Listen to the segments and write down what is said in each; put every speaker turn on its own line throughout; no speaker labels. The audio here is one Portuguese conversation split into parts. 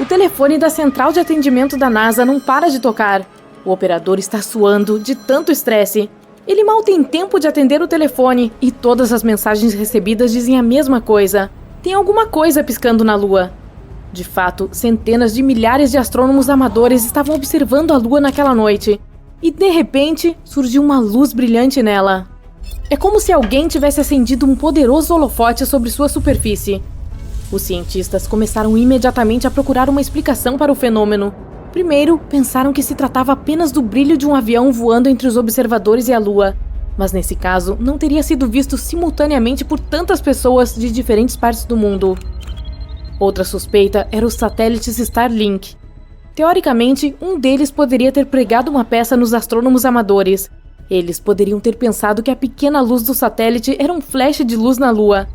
telefone da central de atendimento da NASA não para de tocar. O operador está suando de tanto estresse. Ele mal tem tempo de atender o telefone e todas as mensagens recebidas dizem a mesma coisa. Tem alguma coisa piscando na Lua. De fato, centenas de milhares de astrônomos amadores estavam observando a Lua naquela noite. E, de repente, surgiu uma luz brilhante nela. É como se alguém tivesse acendido um poderoso holofote sobre sua superfície. Os cientistas começaram imediatamente a procurar uma explicação para o fenômeno. Primeiro, pensaram que se tratava apenas do brilho de um avião voando entre os observadores e a Lua. Mas nesse caso, não teria sido visto simultaneamente por tantas pessoas de diferentes partes do mundo. Outra suspeita era os satélites Starlink. Teoricamente, um deles poderia ter pregado uma peça nos astrônomos amadores. Eles poderiam ter pensado que a pequena luz do satélite era um flash de luz na Lua.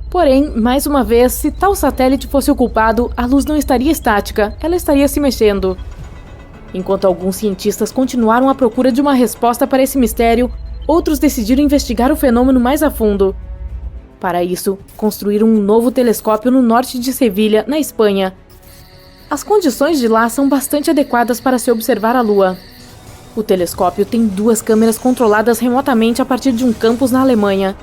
Porém, mais uma vez, se tal satélite fosse o culpado, a luz não estaria estática, ela estaria se mexendo. Enquanto alguns cientistas continuaram à procura de uma resposta para esse mistério, outros decidiram investigar o fenômeno mais a fundo. Para isso, construíram um novo telescópio no norte de Sevilha, na Espanha. As condições de lá são bastante adequadas para se observar a Lua. O telescópio tem 2 câmeras controladas remotamente a partir de um campus na Alemanha.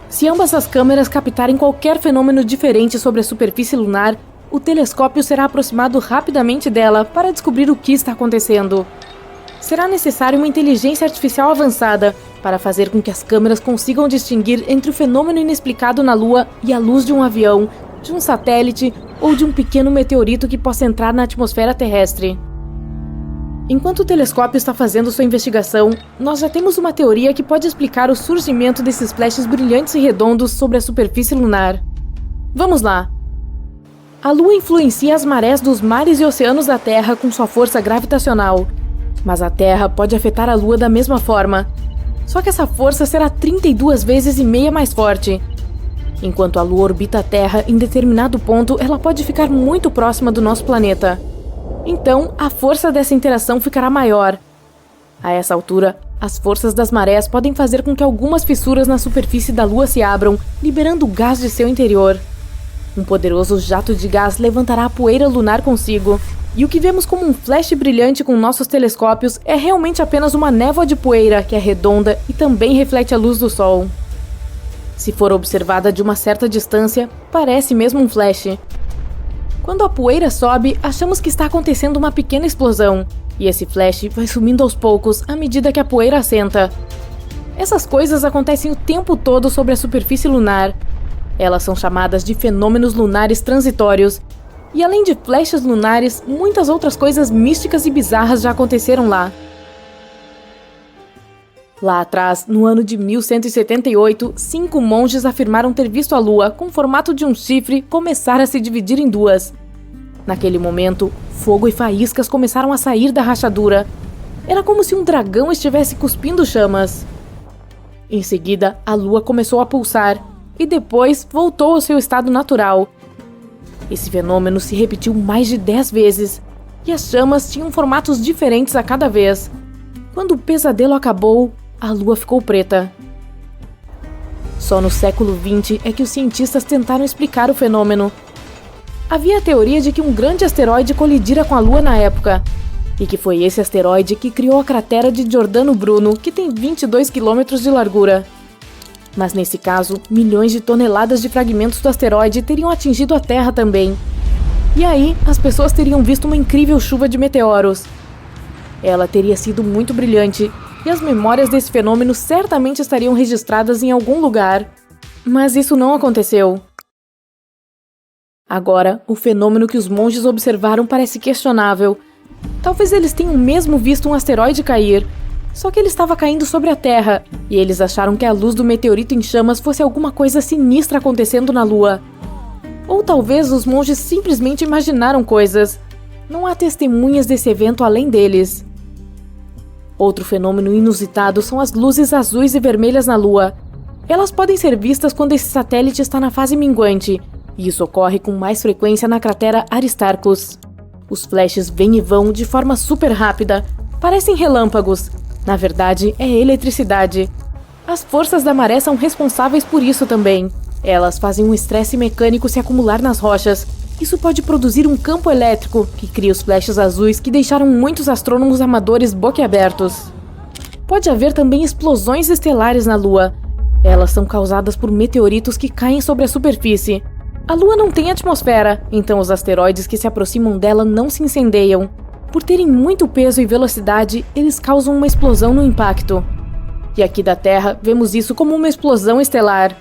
Se ambas as câmeras captarem qualquer fenômeno diferente sobre a superfície lunar, o telescópio será aproximado rapidamente dela para descobrir o que está acontecendo. Será necessária uma inteligência artificial avançada para fazer com que as câmeras consigam distinguir entre o fenômeno inexplicado na Lua e a luz de um avião, de um satélite ou de um pequeno meteorito que possa entrar na atmosfera terrestre. Enquanto o telescópio está fazendo sua investigação, nós já temos uma teoria que pode explicar o surgimento desses flashes brilhantes e redondos sobre a superfície lunar. Vamos lá! A Lua influencia as marés dos mares e oceanos da Terra com sua força gravitacional. Mas a Terra pode afetar a Lua da mesma forma. Só que essa força será 32 vezes e meia mais forte. Enquanto a Lua orbita a Terra, em determinado ponto, ela pode ficar muito próxima do nosso planeta. Então, a força dessa interação ficará maior. A essa altura, as forças das marés podem fazer com que algumas fissuras na superfície da Lua se abram, liberando gás de seu interior. Um poderoso jato de gás levantará a poeira lunar consigo, e o que vemos como um flash brilhante com nossos telescópios é realmente apenas uma névoa de poeira que é redonda e também reflete a luz do Sol. Se for observada de uma certa distância, parece mesmo um flash. Quando a poeira sobe, achamos que está acontecendo uma pequena explosão, e esse flash vai sumindo aos poucos à medida que a poeira assenta. Essas coisas acontecem o tempo todo sobre a superfície lunar. Elas são chamadas de fenômenos lunares transitórios, e além de flashes lunares, muitas outras coisas místicas e bizarras já aconteceram lá. Lá atrás, no ano de 1178, 5 monges afirmaram ter visto a Lua, com o formato de um chifre, começar a se dividir em 2. Naquele momento, fogo e faíscas começaram a sair da rachadura. Era como se um dragão estivesse cuspindo chamas. Em seguida, a Lua começou a pulsar, e depois voltou ao seu estado natural. Esse fenômeno se repetiu mais de 10 vezes, e as chamas tinham formatos diferentes a cada vez. Quando o pesadelo acabou, a Lua ficou preta. Só no século XX é que os cientistas tentaram explicar o fenômeno. Havia a teoria de que um grande asteroide colidira com a Lua na época, e que foi esse asteroide que criou a cratera de Giordano Bruno, que tem 22 quilômetros de largura. Mas nesse caso, milhões de toneladas de fragmentos do asteroide teriam atingido a Terra também. E aí, as pessoas teriam visto uma incrível chuva de meteoros. Ela teria sido muito brilhante, e as memórias desse fenômeno certamente estariam registradas em algum lugar. Mas isso não aconteceu. Agora, o fenômeno que os monges observaram parece questionável. Talvez eles tenham mesmo visto um asteroide cair, só que ele estava caindo sobre a Terra, e eles acharam que a luz do meteorito em chamas fosse alguma coisa sinistra acontecendo na Lua. Ou talvez os monges simplesmente imaginaram coisas. Não há testemunhas desse evento além deles. Outro fenômeno inusitado são as luzes azuis e vermelhas na Lua. Elas podem ser vistas quando esse satélite está na fase minguante, e isso ocorre com mais frequência na cratera Aristarchus. Os flashes vêm e vão de forma super rápida, parecem relâmpagos. Na verdade, é eletricidade. As forças da maré são responsáveis por isso também. Elas fazem um estresse mecânico se acumular nas rochas, Isso pode produzir um campo elétrico que cria os flashes azuis que deixaram muitos astrônomos amadores boquiabertos. Pode haver também explosões estelares na Lua. Elas são causadas por meteoritos que caem sobre a superfície. A Lua não tem atmosfera, então os asteroides que se aproximam dela não se incendeiam. Por terem muito peso e velocidade, eles causam uma explosão no impacto. E aqui da Terra, vemos isso como uma explosão estelar.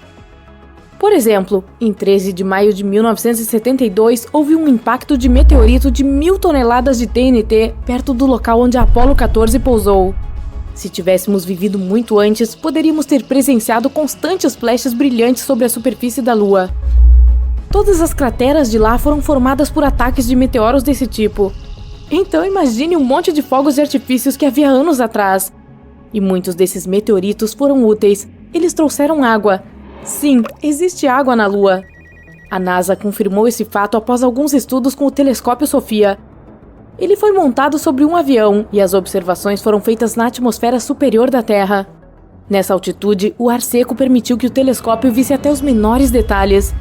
Por exemplo, em 13 de maio de 1972, houve um impacto de meteorito de 1.000 toneladas de TNT perto do local onde a Apollo 14 pousou. Se tivéssemos vivido muito antes, poderíamos ter presenciado constantes flashes brilhantes sobre a superfície da Lua. Todas as crateras de lá foram formadas por ataques de meteoros desse tipo. Então imagine um monte de fogos de artifícios que havia anos atrás. E muitos desses meteoritos foram úteis. Eles trouxeram água. Sim, existe água na Lua. A NASA confirmou esse fato após alguns estudos com o telescópio SOFIA. Ele foi montado sobre um avião e as observações foram feitas na atmosfera superior da Terra. Nessa altitude, o ar seco permitiu que o telescópio visse até os menores detalhes.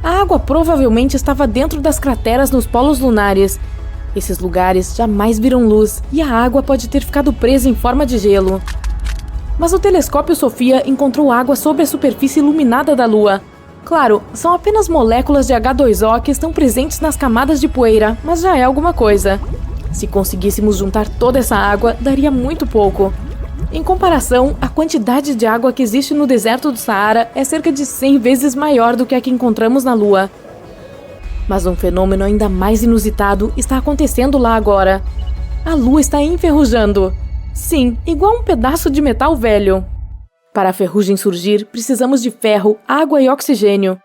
A água provavelmente estava dentro das crateras nos polos lunares. Esses lugares jamais viram luz e a água pode ter ficado presa em forma de gelo. Mas o telescópio SOFIA encontrou água sobre a superfície iluminada da Lua. Claro, são apenas moléculas de H2O que estão presentes nas camadas de poeira, mas já é alguma coisa. Se conseguíssemos juntar toda essa água, daria muito pouco. Em comparação, a quantidade de água que existe no deserto do Saara é cerca de 100 vezes maior do que a que encontramos na Lua. Mas um fenômeno ainda mais inusitado está acontecendo lá agora. A Lua está enferrujando. Sim, igual um pedaço de metal velho. Para a ferrugem surgir, precisamos de ferro, água e oxigênio.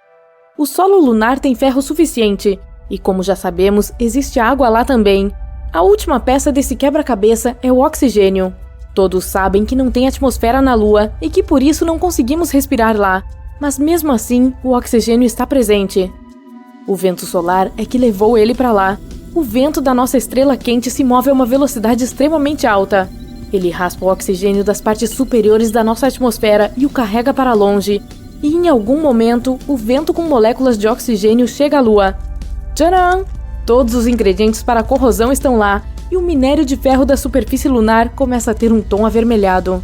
O solo lunar tem ferro suficiente, e como já sabemos, existe água lá também. A última peça desse quebra-cabeça é o oxigênio. Todos sabem que não tem atmosfera na Lua e que por isso não conseguimos respirar lá, mas mesmo assim, o oxigênio está presente. O vento solar é que levou ele para lá. O vento da nossa estrela quente se move a uma velocidade extremamente alta. Ele raspa o oxigênio das partes superiores da nossa atmosfera e o carrega para longe. E em algum momento, o vento com moléculas de oxigênio chega à Lua. Tcharam! Todos os ingredientes para a corrosão estão lá, e o minério de ferro da superfície lunar começa a ter um tom avermelhado.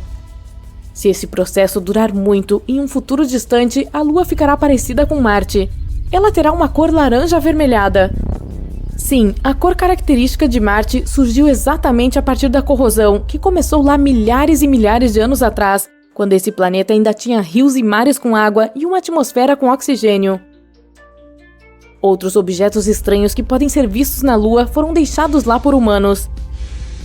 Se esse processo durar muito, em um futuro distante, a Lua ficará parecida com Marte. Ela terá uma cor laranja avermelhada. Sim, a cor característica de Marte surgiu exatamente a partir da corrosão, que começou lá milhares e milhares de anos atrás, quando esse planeta ainda tinha rios e mares com água e uma atmosfera com oxigênio. Outros objetos estranhos que podem ser vistos na Lua foram deixados lá por humanos.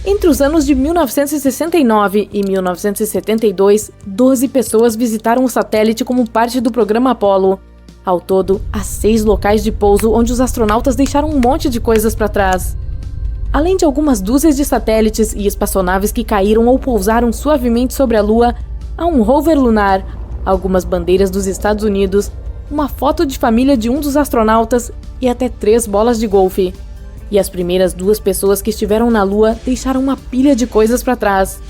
Entre os anos de 1969 e 1972, 12 pessoas visitaram o satélite como parte do programa Apollo. Ao todo, há 6 locais de pouso onde os astronautas deixaram um monte de coisas para trás. Além de algumas dúzias de satélites e espaçonaves que caíram ou pousaram suavemente sobre a Lua, há um rover lunar, algumas bandeiras dos Estados Unidos, uma foto de família de um dos astronautas e até 3 bolas de golfe. E as primeiras 2 pessoas que estiveram na Lua deixaram uma pilha de coisas para trás.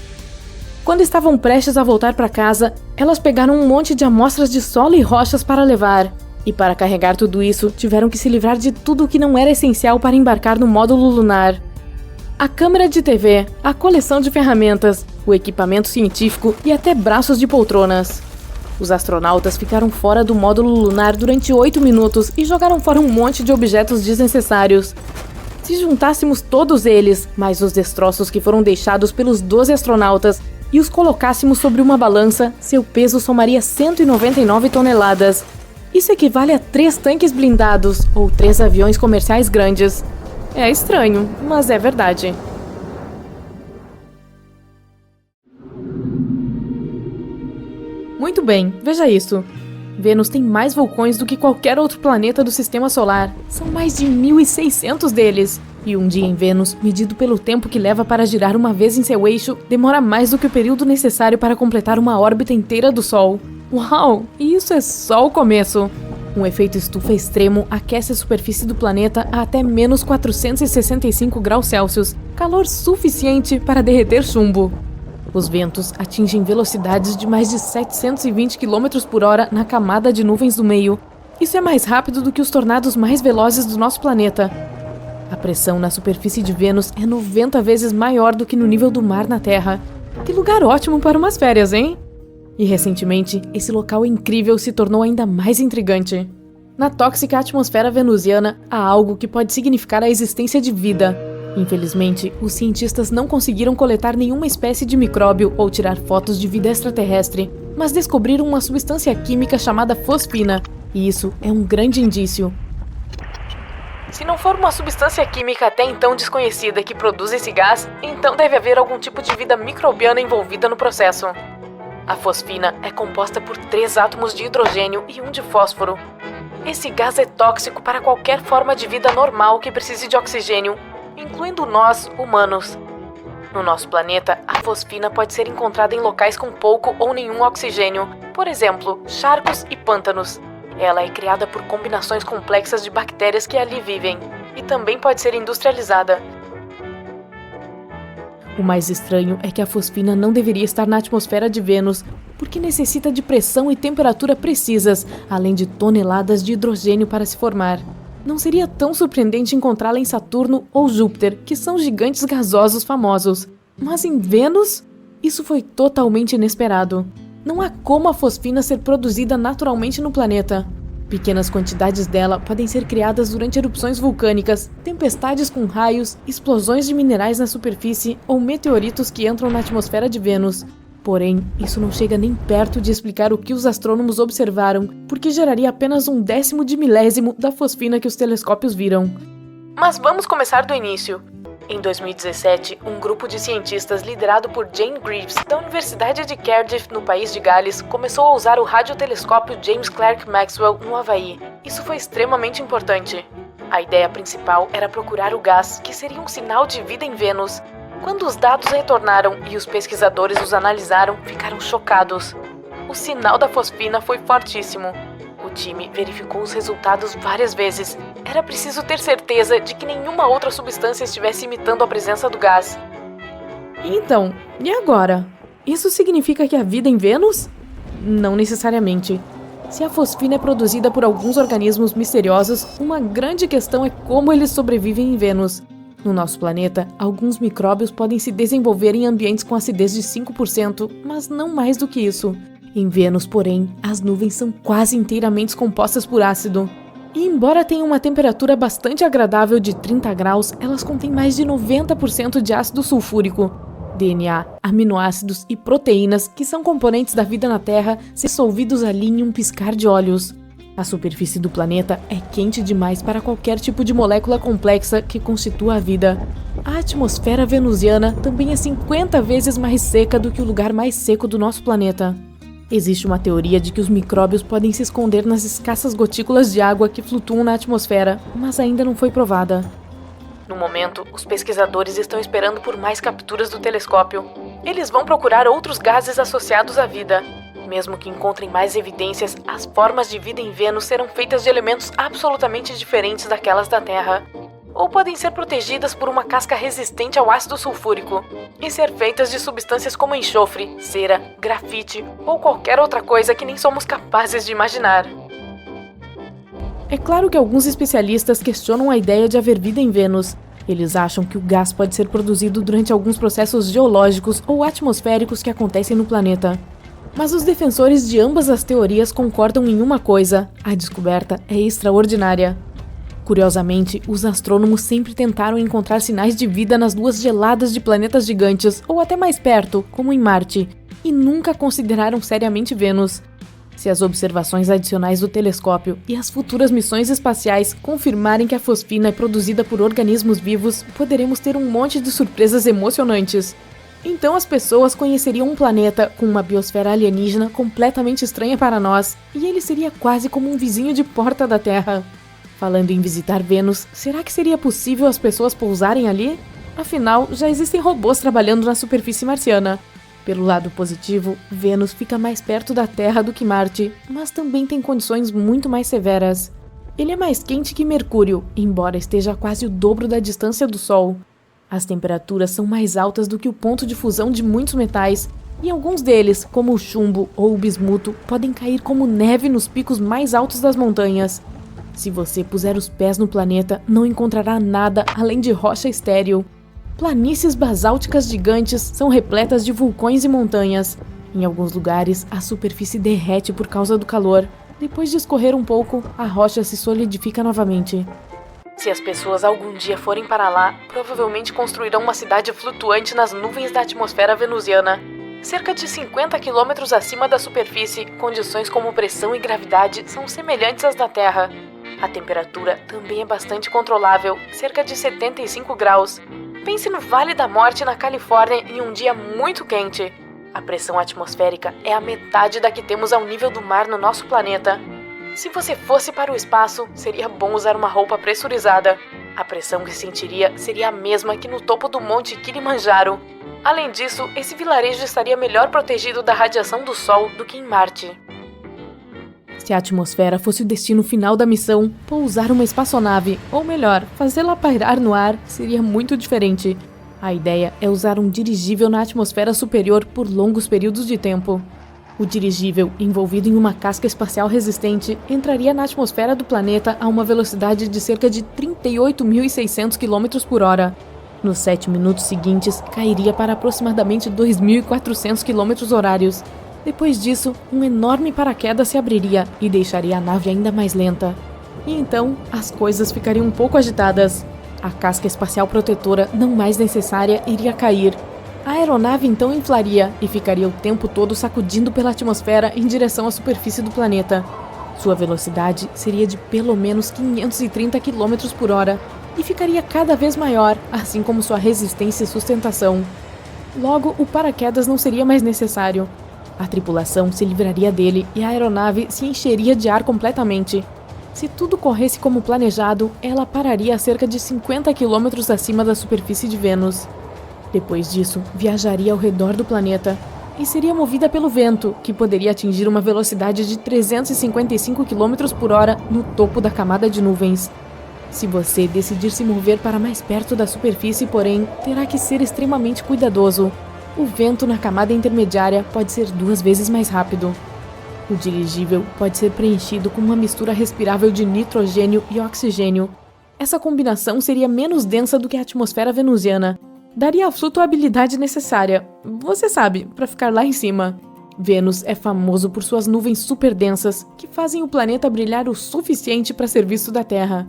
Quando estavam prestes a voltar para casa, elas pegaram um monte de amostras de solo e rochas para levar. E para carregar tudo isso, tiveram que se livrar de tudo o que não era essencial para embarcar no módulo lunar. A câmera de TV, a coleção de ferramentas, o equipamento científico e até braços de poltronas. Os astronautas ficaram fora do módulo lunar durante 8 minutos e jogaram fora um monte de objetos desnecessários. Se juntássemos todos eles, mais os destroços que foram deixados pelos 12 astronautas, e os colocássemos sobre uma balança, seu peso somaria 199 toneladas. Isso equivale a 3 tanques blindados ou 3 aviões comerciais grandes. É estranho, mas é verdade. Muito bem, veja isso. Vênus tem mais vulcões do que qualquer outro planeta do Sistema Solar. São mais de 1.600 deles. E um dia em Vênus, medido pelo tempo que leva para girar uma vez em seu eixo, demora mais do que o período necessário para completar uma órbita inteira do Sol. Uau! E isso é só o começo! Um efeito estufa extremo aquece a superfície do planeta a até menos 465 graus Celsius, calor suficiente para derreter chumbo. Os ventos atingem velocidades de mais de 720 km por hora na camada de nuvens do meio, Isso é mais rápido do que os tornados mais velozes do nosso planeta. A pressão na superfície de Vênus é 90 vezes maior do que no nível do mar na Terra. Que lugar ótimo para umas férias, hein? E recentemente, esse local incrível se tornou ainda mais intrigante. Na tóxica atmosfera venusiana, há algo que pode significar a existência de vida. Infelizmente, os cientistas não conseguiram coletar nenhuma espécie de micróbio ou tirar fotos de vida extraterrestre, mas descobriram uma substância química chamada fosfina, e isso é um grande indício. Se não for uma substância química até então desconhecida que produz esse gás, então deve haver algum tipo de vida microbiana envolvida no processo. A fosfina é composta por 3 átomos de hidrogênio e 1 de fósforo. Esse gás é tóxico para qualquer forma de vida normal que precise de oxigênio, incluindo nós, humanos. No nosso planeta, a fosfina pode ser encontrada em locais com pouco ou nenhum oxigênio, por exemplo, charcos e pântanos. Ela é criada por combinações complexas de bactérias que ali vivem, e também pode ser industrializada. O mais estranho é que a fosfina não deveria estar na atmosfera de Vênus, porque necessita de pressão e temperatura precisas, além de toneladas de hidrogênio para se formar. Não seria tão surpreendente encontrá-la em Saturno ou Júpiter, que são gigantes gasosos famosos. Mas em Vênus? Isso foi totalmente inesperado. Não há como a fosfina ser produzida naturalmente no planeta. Pequenas quantidades dela podem ser criadas durante erupções vulcânicas, tempestades com raios, explosões de minerais na superfície ou meteoritos que entram na atmosfera de Vênus. Porém, isso não chega nem perto de explicar o que os astrônomos observaram, porque geraria apenas 1/10 de milésimo da fosfina que os telescópios viram. Mas vamos começar do início. Em 2017, um grupo de cientistas liderado por Jane Greaves, da Universidade de Cardiff, no país de Gales, começou a usar o radiotelescópio James Clerk Maxwell no Havaí. Isso foi extremamente importante. A ideia principal era procurar o gás, que seria um sinal de vida em Vênus. Quando os dados retornaram e os pesquisadores os analisaram, ficaram chocados. O sinal da fosfina foi fortíssimo. O time verificou os resultados várias vezes. Era preciso ter certeza de que nenhuma outra substância estivesse imitando a presença do gás. Então, e agora? Isso significa que há vida em Vênus? Não necessariamente. Se a fosfina é produzida por alguns organismos misteriosos, uma grande questão é como eles sobrevivem em Vênus. No nosso planeta, alguns micróbios podem se desenvolver em ambientes com acidez de 5%, mas não mais do que isso. Em Vênus, porém, as nuvens são quase inteiramente compostas por ácido. E embora tenham uma temperatura bastante agradável de 30 graus, elas contêm mais de 90% de ácido sulfúrico. DNA, aminoácidos e proteínas, que são componentes da vida na Terra, dissolvidos ali em um piscar de olhos. A superfície do planeta é quente demais para qualquer tipo de molécula complexa que constitua a vida. A atmosfera venusiana também é 50 vezes mais seca do que o lugar mais seco do nosso planeta. Existe uma teoria de que os micróbios podem se esconder nas escassas gotículas de água que flutuam na atmosfera, mas ainda não foi provada. No momento, os pesquisadores estão esperando por mais capturas do telescópio. Eles vão procurar outros gases associados à vida. Mesmo que encontrem mais evidências, as formas de vida em Vênus serão feitas de elementos absolutamente diferentes daquelas da Terra. Ou podem ser protegidas por uma casca resistente ao ácido sulfúrico, e ser feitas de substâncias como enxofre, cera, grafite ou qualquer outra coisa que nem somos capazes de imaginar. É claro que alguns especialistas questionam a ideia de haver vida em Vênus. Eles acham que o gás pode ser produzido durante alguns processos geológicos ou atmosféricos que acontecem no planeta. Mas os defensores de ambas as teorias concordam em uma coisa: a descoberta é extraordinária. Curiosamente, os astrônomos sempre tentaram encontrar sinais de vida nas luas geladas de planetas gigantes, ou até mais perto, como em Marte, e nunca consideraram seriamente Vênus. Se as observações adicionais do telescópio e as futuras missões espaciais confirmarem que a fosfina é produzida por organismos vivos, poderemos ter um monte de surpresas emocionantes. Então as pessoas conheceriam um planeta com uma biosfera alienígena completamente estranha para nós, e ele seria quase como um vizinho de porta da Terra. Falando em visitar Vênus, será que seria possível as pessoas pousarem ali? Afinal, já existem robôs trabalhando na superfície marciana. Pelo lado positivo, Vênus fica mais perto da Terra do que Marte, mas também tem condições muito mais severas. Ele é mais quente que Mercúrio, embora esteja a quase o dobro da distância do Sol. As temperaturas são mais altas do que o ponto de fusão de muitos metais, E alguns deles, como o chumbo ou o bismuto, podem cair como neve nos picos mais altos das montanhas. Se você puser os pés no planeta, não encontrará nada além de rocha estéril. Planícies basálticas gigantes são repletas de vulcões e montanhas. Em alguns lugares, a superfície derrete por causa do calor. Depois de escorrer um pouco, a rocha se solidifica novamente. Se as pessoas algum dia forem para lá, provavelmente construirão uma cidade flutuante nas nuvens da atmosfera venusiana. Cerca de 50 quilômetros acima da superfície, condições como pressão e gravidade são semelhantes às da Terra. A temperatura também é bastante controlável, cerca de 75 graus. Pense no Vale da Morte na Califórnia em um dia muito quente. A pressão atmosférica é a metade da que temos ao nível do mar no nosso planeta. Se você fosse para o espaço, seria bom usar uma roupa pressurizada. A pressão que sentiria seria a mesma que no topo do Monte Kilimanjaro. Além disso, esse vilarejo estaria melhor protegido da radiação do Sol do que em Marte. Se a atmosfera fosse o destino final da missão, pousar uma espaçonave, ou melhor, fazê-la pairar no ar, seria muito diferente. A ideia é usar um dirigível na atmosfera superior por longos períodos de tempo. O dirigível, envolvido em uma casca espacial resistente, entraria na atmosfera do planeta a uma velocidade de cerca de 38.600 km por hora. Nos 7 minutos seguintes, cairia para aproximadamente 2.400 km horários. Depois disso, um enorme paraquedas se abriria e deixaria a nave ainda mais lenta. E então, as coisas ficariam um pouco agitadas. A casca espacial protetora, não mais necessária, iria cair. A aeronave então inflaria e ficaria o tempo todo sacudindo pela atmosfera em direção à superfície do planeta. Sua velocidade seria de pelo menos 530 km por hora e ficaria cada vez maior, assim como sua resistência e sustentação. Logo, o paraquedas não seria mais necessário. A tripulação se livraria dele e a aeronave se encheria de ar completamente. Se tudo corresse como planejado, ela pararia a cerca de 50 km acima da superfície de Vênus. Depois disso, viajaria ao redor do planeta e seria movida pelo vento, que poderia atingir uma velocidade de 355 km por hora no topo da camada de nuvens. Se você decidir se mover para mais perto da superfície, porém, terá que ser extremamente cuidadoso. O vento na camada intermediária pode ser 2 vezes mais rápido. O dirigível pode ser preenchido com uma mistura respirável de nitrogênio e oxigênio. Essa combinação seria menos densa do que a atmosfera venusiana. Daria a flutuabilidade necessária, você sabe, para ficar lá em cima. Vênus é famoso por suas nuvens super densas, que fazem o planeta brilhar o suficiente para ser visto da Terra.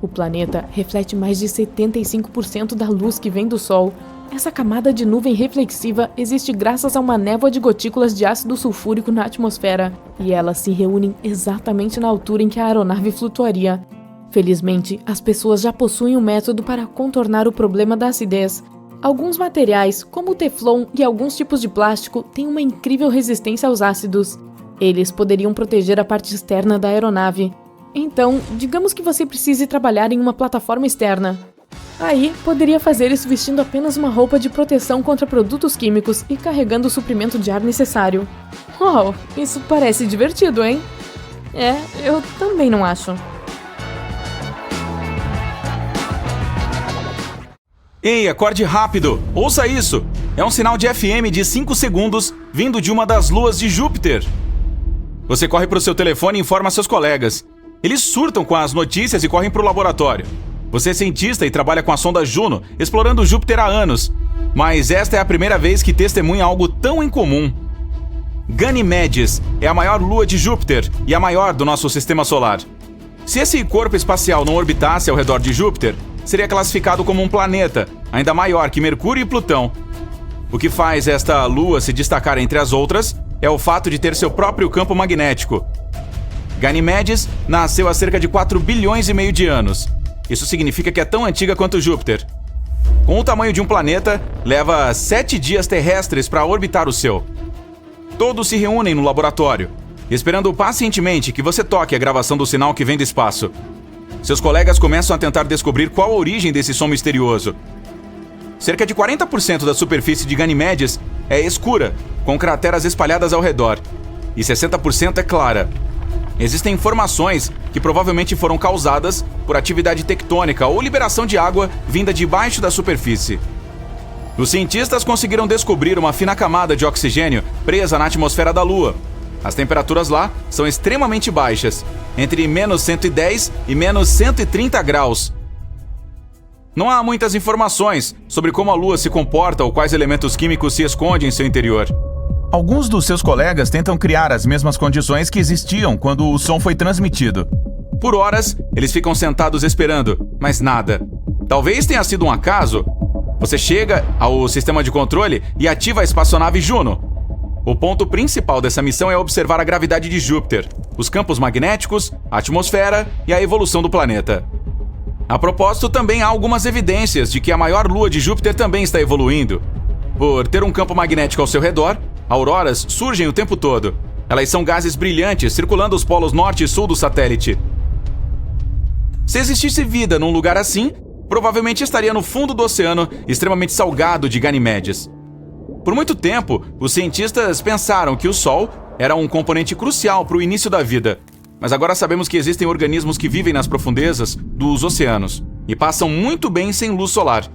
O planeta reflete mais de 75% da luz que vem do Sol. Essa camada de nuvem reflexiva existe graças a uma névoa de gotículas de ácido sulfúrico na atmosfera, e elas se reúnem exatamente na altura em que a aeronave flutuaria. Felizmente, as pessoas já possuem um método para contornar o problema da acidez. Alguns materiais, como o teflon e alguns tipos de plástico, têm uma incrível resistência aos ácidos. Eles poderiam proteger a parte externa da aeronave. Então, digamos que você precise trabalhar em uma plataforma externa. Aí, poderia fazer isso vestindo apenas uma roupa de proteção contra produtos químicos e carregando o suprimento de ar necessário. Uau, isso parece divertido, hein? É, eu também não acho.
Ei, acorde rápido! Ouça isso! É um sinal de FM de 5 segundos vindo de uma das luas de Júpiter. Você corre para o seu telefone e informa seus colegas. Eles surtam com as notícias e correm para o laboratório. Você é cientista e trabalha com a sonda Juno, explorando Júpiter há anos. Mas esta é a primeira vez que testemunha algo tão incomum. Ganymedes é a maior lua de Júpiter e a maior do nosso sistema solar. Se esse corpo espacial não orbitasse ao redor de Júpiter, seria classificado como um planeta, ainda maior que Mercúrio e Plutão. O que faz esta lua se destacar entre as outras é o fato de ter seu próprio campo magnético. Ganymedes nasceu há cerca de 4 bilhões e meio de anos. Isso significa que é tão antiga quanto Júpiter. Com o tamanho de um planeta, leva 7 dias terrestres para orbitar o seu. Todos se reúnem no laboratório, esperando pacientemente que você toque a gravação do sinal que vem do espaço. Seus colegas começam a tentar descobrir qual a origem desse som misterioso. Cerca de 40% da superfície de Ganymedes é escura, com crateras espalhadas ao redor, e 60% é clara. Existem formações que provavelmente foram causadas por atividade tectônica ou liberação de água vinda debaixo da superfície. Os cientistas conseguiram descobrir uma fina camada de oxigênio presa na atmosfera da Lua. As temperaturas lá são extremamente baixas, entre menos 110 e menos 130 graus. Não há muitas informações sobre como a Lua se comporta ou quais elementos químicos se escondem em seu interior. Alguns dos seus colegas tentam criar as mesmas condições que existiam quando o som foi transmitido. Por horas, eles ficam sentados esperando, mas nada. Talvez tenha sido um acaso. Você chega ao sistema de controle e ativa a espaçonave Juno. O ponto principal dessa missão é observar a gravidade de Júpiter, os campos magnéticos, a atmosfera e a evolução do planeta. A propósito, também há algumas evidências de que a maior lua de Júpiter também está evoluindo. Por ter um campo magnético ao seu redor, auroras surgem o tempo todo. Elas são gases brilhantes circulando os polos norte e sul do satélite. Se existisse vida num lugar assim, provavelmente estaria no fundo do oceano extremamente salgado de Ganimedes. Por muito tempo, os cientistas pensaram que o Sol era um componente crucial para o início da vida. Mas agora sabemos que existem organismos que vivem nas profundezas dos oceanos e passam muito bem sem luz solar.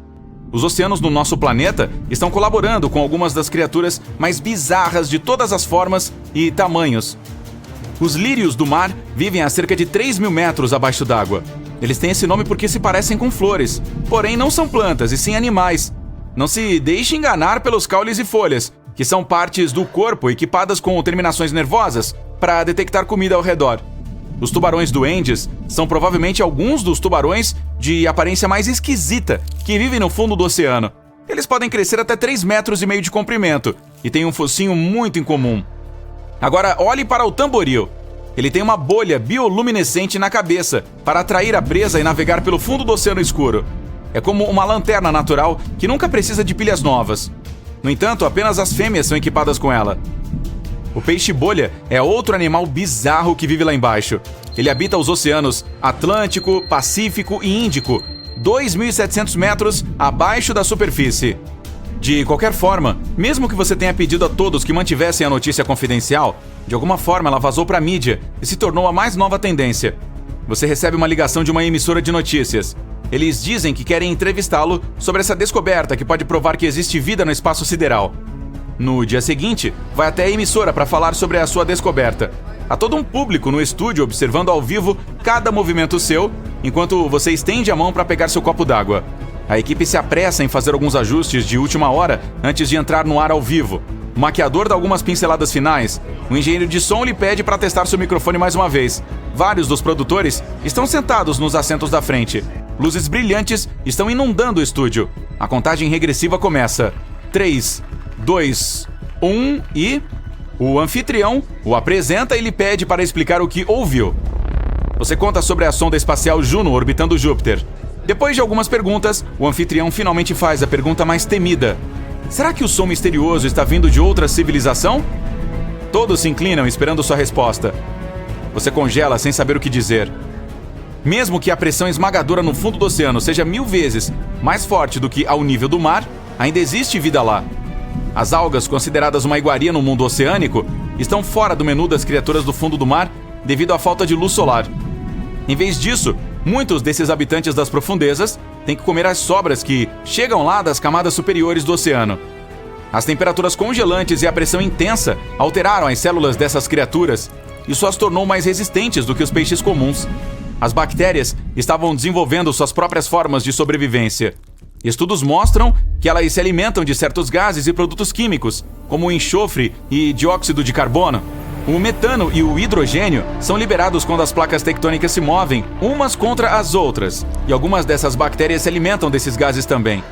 Os oceanos no nosso planeta estão colaborando com algumas das criaturas mais bizarras de todas as formas e tamanhos. Os lírios do mar vivem a cerca de 3.000 metros abaixo d'água. Eles têm esse nome porque se parecem com flores, porém não são plantas e sim animais. Não se deixe enganar pelos caules e folhas, que são partes do corpo equipadas com terminações nervosas para detectar comida ao redor. Os tubarões duendes são provavelmente alguns dos tubarões de aparência mais esquisita que vivem no fundo do oceano. Eles podem crescer até 3,5 metros de comprimento e têm um focinho muito incomum. Agora olhe para o tamboril. Ele tem uma bolha bioluminescente na cabeça para atrair a presa e navegar pelo fundo do oceano escuro. É como uma lanterna natural que nunca precisa de pilhas novas. No entanto, apenas as fêmeas são equipadas com ela. O peixe-bolha é outro animal bizarro que vive lá embaixo. Ele habita os oceanos Atlântico, Pacífico e Índico, 2.700 metros abaixo da superfície. De qualquer forma, mesmo que você tenha pedido a todos que mantivessem a notícia confidencial, de alguma forma ela vazou para a mídia e se tornou a mais nova tendência. Você recebe uma ligação de uma emissora de notícias. Eles dizem que querem entrevistá-lo sobre essa descoberta que pode provar que existe vida no espaço sideral. No dia seguinte, vai até a emissora para falar sobre a sua descoberta. Há todo um público no estúdio observando ao vivo cada movimento seu, enquanto você estende a mão para pegar seu copo d'água. A equipe se apressa em fazer alguns ajustes de última hora antes de entrar no ar ao vivo. O maquiador dá algumas pinceladas finais. O engenheiro de som lhe pede para testar seu microfone mais uma vez. Vários dos produtores estão sentados nos assentos da frente. Luzes brilhantes estão inundando o estúdio. A contagem regressiva começa. 3, 2, 1 e... O anfitrião o apresenta e lhe pede para explicar o que ouviu. Você conta sobre a sonda espacial Juno orbitando Júpiter. Depois de algumas perguntas, o anfitrião finalmente faz a pergunta mais temida. Será que o som misterioso está vindo de outra civilização? Todos se inclinam esperando sua resposta. Você congela sem saber o que dizer. Mesmo que a pressão esmagadora no fundo do oceano seja 1000 vezes mais forte do que ao nível do mar, ainda existe vida lá. As algas, consideradas uma iguaria no mundo oceânico, estão fora do menu das criaturas do fundo do mar devido à falta de luz solar. Em vez disso, muitos desses habitantes das profundezas têm que comer as sobras que chegam lá das camadas superiores do oceano. As temperaturas congelantes e a pressão intensa alteraram as células dessas criaturas. Isso as tornou mais resistentes do que os peixes comuns. As bactérias estavam desenvolvendo suas próprias formas de sobrevivência. Estudos mostram que elas se alimentam de certos gases e produtos químicos, como o enxofre e dióxido de carbono. O metano e o hidrogênio são liberados quando as placas tectônicas se movem umas contra as outras, e algumas dessas bactérias se alimentam desses gases também.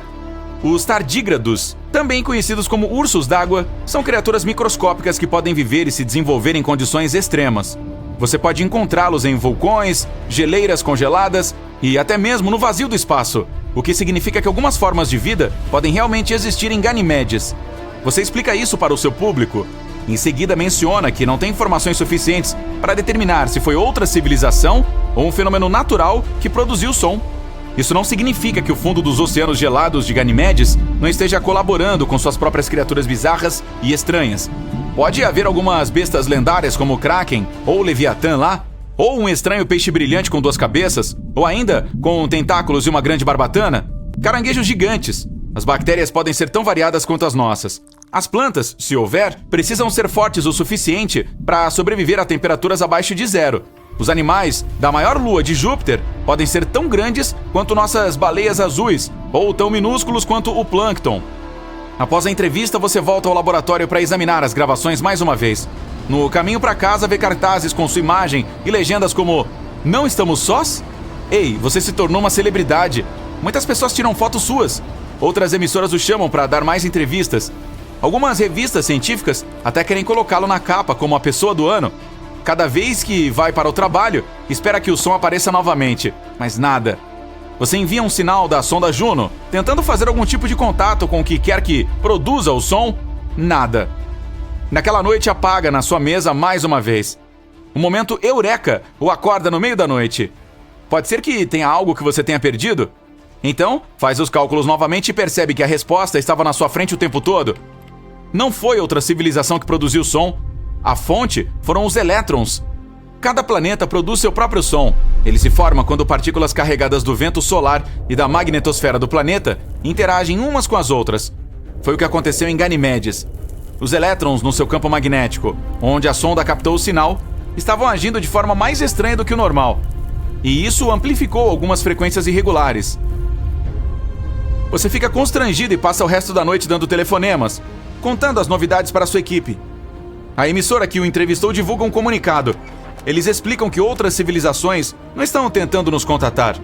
Os tardígrados, também conhecidos como ursos d'água, são criaturas microscópicas que podem viver e se desenvolver em condições extremas. Você pode encontrá-los em vulcões, geleiras congeladas e até mesmo no vazio do espaço, o que significa que algumas formas de vida podem realmente existir em Ganimedes. Você explica isso para o seu público. Em seguida menciona que não tem informações suficientes para determinar se foi outra civilização ou um fenômeno natural que produziu o som. Isso não significa que o fundo dos oceanos gelados de Ganimedes não esteja colaborando com suas próprias criaturas bizarras e estranhas. Pode haver algumas bestas lendárias como o Kraken ou o Leviatã lá, ou um estranho peixe brilhante com 2 cabeças, ou ainda com tentáculos e uma grande barbatana, caranguejos gigantes. As bactérias podem ser tão variadas quanto as nossas. As plantas, se houver, precisam ser fortes o suficiente para sobreviver a temperaturas abaixo de zero. Os animais da maior lua de Júpiter podem ser tão grandes quanto nossas baleias azuis ou tão minúsculos quanto o plâncton. Após a entrevista, você volta ao laboratório para examinar as gravações mais uma vez. No caminho para casa, vê cartazes com sua imagem e legendas como "Não estamos sós?" Ei, você se tornou uma celebridade. Muitas pessoas tiram fotos suas. Outras emissoras o chamam para dar mais entrevistas. Algumas revistas científicas até querem colocá-lo na capa como a pessoa do ano. Cada vez que vai para o trabalho, espera que o som apareça novamente, mas nada. Você envia um sinal da sonda Juno, tentando fazer algum tipo de contato com o que quer que produza o som, nada. Naquela noite apaga na sua mesa mais uma vez. O momento eureka o acorda no meio da noite. Pode ser que tenha algo que você tenha perdido? Então, faz os cálculos novamente e percebe que a resposta estava na sua frente o tempo todo. Não foi outra civilização que produziu o som. A fonte foram os elétrons. Cada planeta produz seu próprio som. Ele se forma quando partículas carregadas do vento solar e da magnetosfera do planeta interagem umas com as outras. Foi o que aconteceu em Ganimedes. Os elétrons no seu campo magnético, onde a sonda captou o sinal, estavam agindo de forma mais estranha do que o normal. E isso amplificou algumas frequências irregulares. Você fica constrangido e passa o resto da noite dando telefonemas, contando as novidades para sua equipe. A emissora que o entrevistou divulga um comunicado. Eles explicam que outras civilizações não estão tentando nos contatar.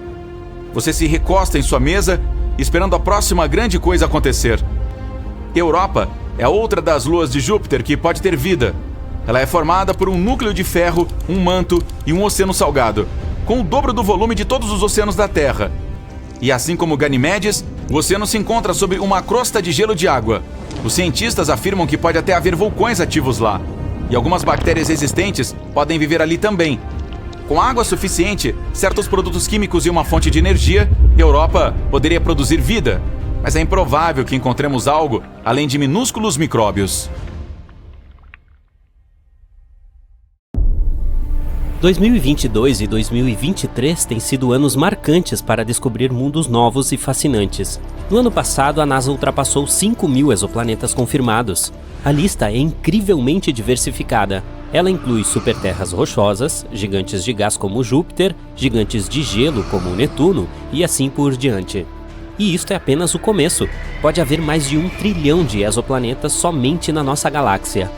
Você se recosta em sua mesa, esperando a próxima grande coisa acontecer. Europa é outra das luas de Júpiter que pode ter vida. Ela é formada por um núcleo de ferro, um manto e um oceano salgado, com o dobro do volume de todos os oceanos da Terra. E assim como Ganimedes, o oceano se encontra sob uma crosta de gelo de água. Os cientistas afirmam que pode até haver vulcões ativos lá. E algumas bactérias existentes podem viver ali também. Com água suficiente, certos produtos químicos e uma fonte de energia, Europa poderia produzir vida. Mas é improvável que encontremos algo além de minúsculos micróbios.
2022 e 2023 têm sido anos marcantes para descobrir mundos novos e fascinantes. No ano passado, a NASA ultrapassou 5.000 exoplanetas confirmados. A lista é incrivelmente diversificada. Ela inclui superterras rochosas, gigantes de gás como Júpiter, gigantes de gelo como Netuno e assim por diante. E isto é apenas o começo. Pode haver mais de 1 trilhão de exoplanetas somente na nossa galáxia.